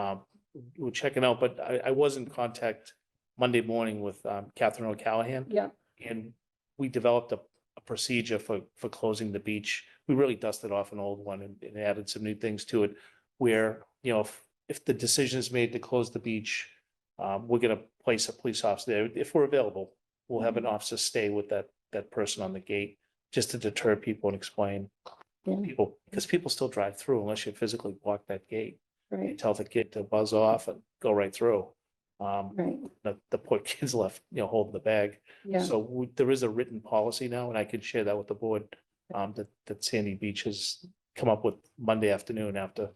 were checking out, but I was in contact Monday morning with Catherine O'Callahan. Yeah, And we developed a procedure for closing the beach. We really dusted off an old one and added some new things to it where, if the decision is made to close the beach, we're gonna place a police officer there. If we're available, we'll have an officer stay with that person on the gate just to deter people and explain yeah, people, because people still drive through unless you physically block that gate. You right, tell the kid to buzz off and go right through. right, The poor kid's left, holding the bag. yeah. So there is a written policy now, and I could share that with the board, that Sandy Beach has come up with Monday afternoon after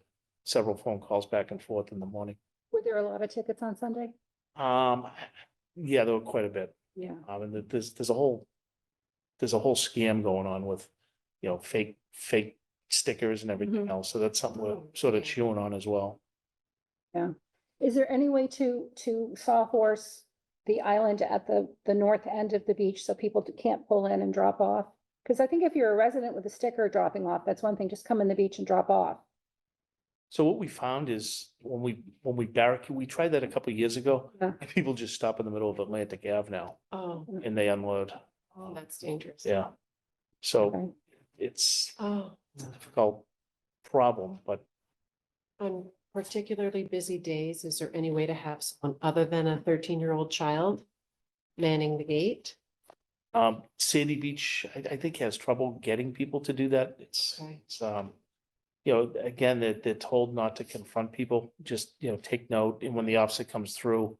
several phone calls back and forth in the morning. Were there a lot of tickets on Sunday? Yeah, there were quite a bit. Yeah, And there's a whole scam going on with, fake stickers and everything Mhm. else. So that's something we're sort of chewing on as well. yeah. Is there any way to sawhorse the island at the north end of the beach so people can't pull in and drop off? Because I think if you're a resident with a sticker dropping off, that's one thing, just come in the beach and drop off. So what we found is when we barricade, we tried that a couple of years ago. Yeah. And people just stop in the middle of Atlantic Ave now Oh, and they unload. that's dangerous. Yeah. So Okay. it's Oh, a difficult problem, but on particularly busy days, is there any way to have someone other than a 13-year-old child manning the gate? Sandy Beach, I think has trouble getting people to do that. Okay. It's again, they're told not to confront people, just, take note. And when the officer comes through,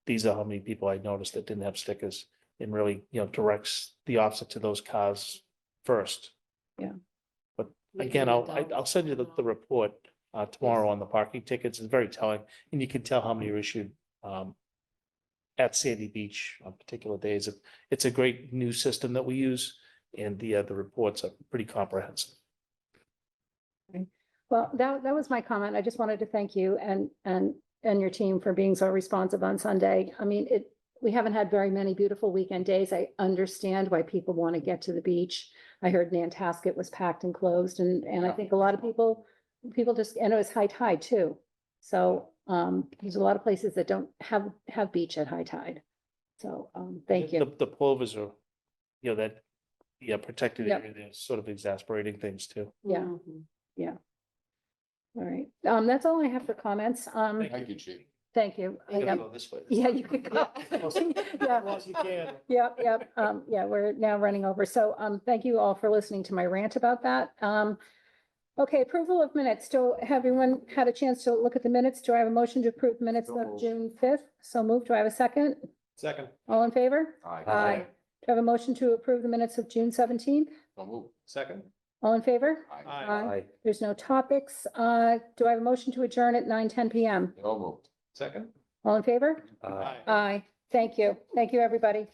these are how many people I noticed that didn't have stickers, and really, directs the officer to those cars first. Yeah. But again, I'll send you the report tomorrow on the parking tickets. It's very telling, and you can tell how many are issued at Sandy Beach on particular days. It's a great new system that we use, and the reports are pretty comprehensive. Well, that was my comment. I just wanted to thank you and your team for being so responsive on Sunday. I mean, we haven't had very many beautiful weekend days. I understand why people want to get to the beach. I heard Nantasket was packed and closed, and I think a lot of people just, and it was high tide too. So there's a lot of places that don't have beach at high tide. So thank you. The plovers are, that, protected Yep. area, they're sort of exasperating things too. Yeah, yeah. All right. That's all I have for comments. Thank you, Chief. Thank you. You gotta Yep. go this way. Yeah, you could go. Yeah. Well, you can. Yep, yep. Yeah, we're now running over. So, thank you all for listening to my rant about that. Okay, approval of minutes. So have everyone had a chance to look at the minutes? Do I have a motion to approve minutes So of moved. June 5th? So moved. Do I have a second? Second. All in favor? Aye. Aye. Do I have a motion to approve the minutes of June 17th? So move. Second. All in favor? Aye. Aye. There's no topics. Do I have a motion to adjourn at 9:10 PM? So moved. Second. All in favor? Aye. Aye. Thank you. Thank you, everybody.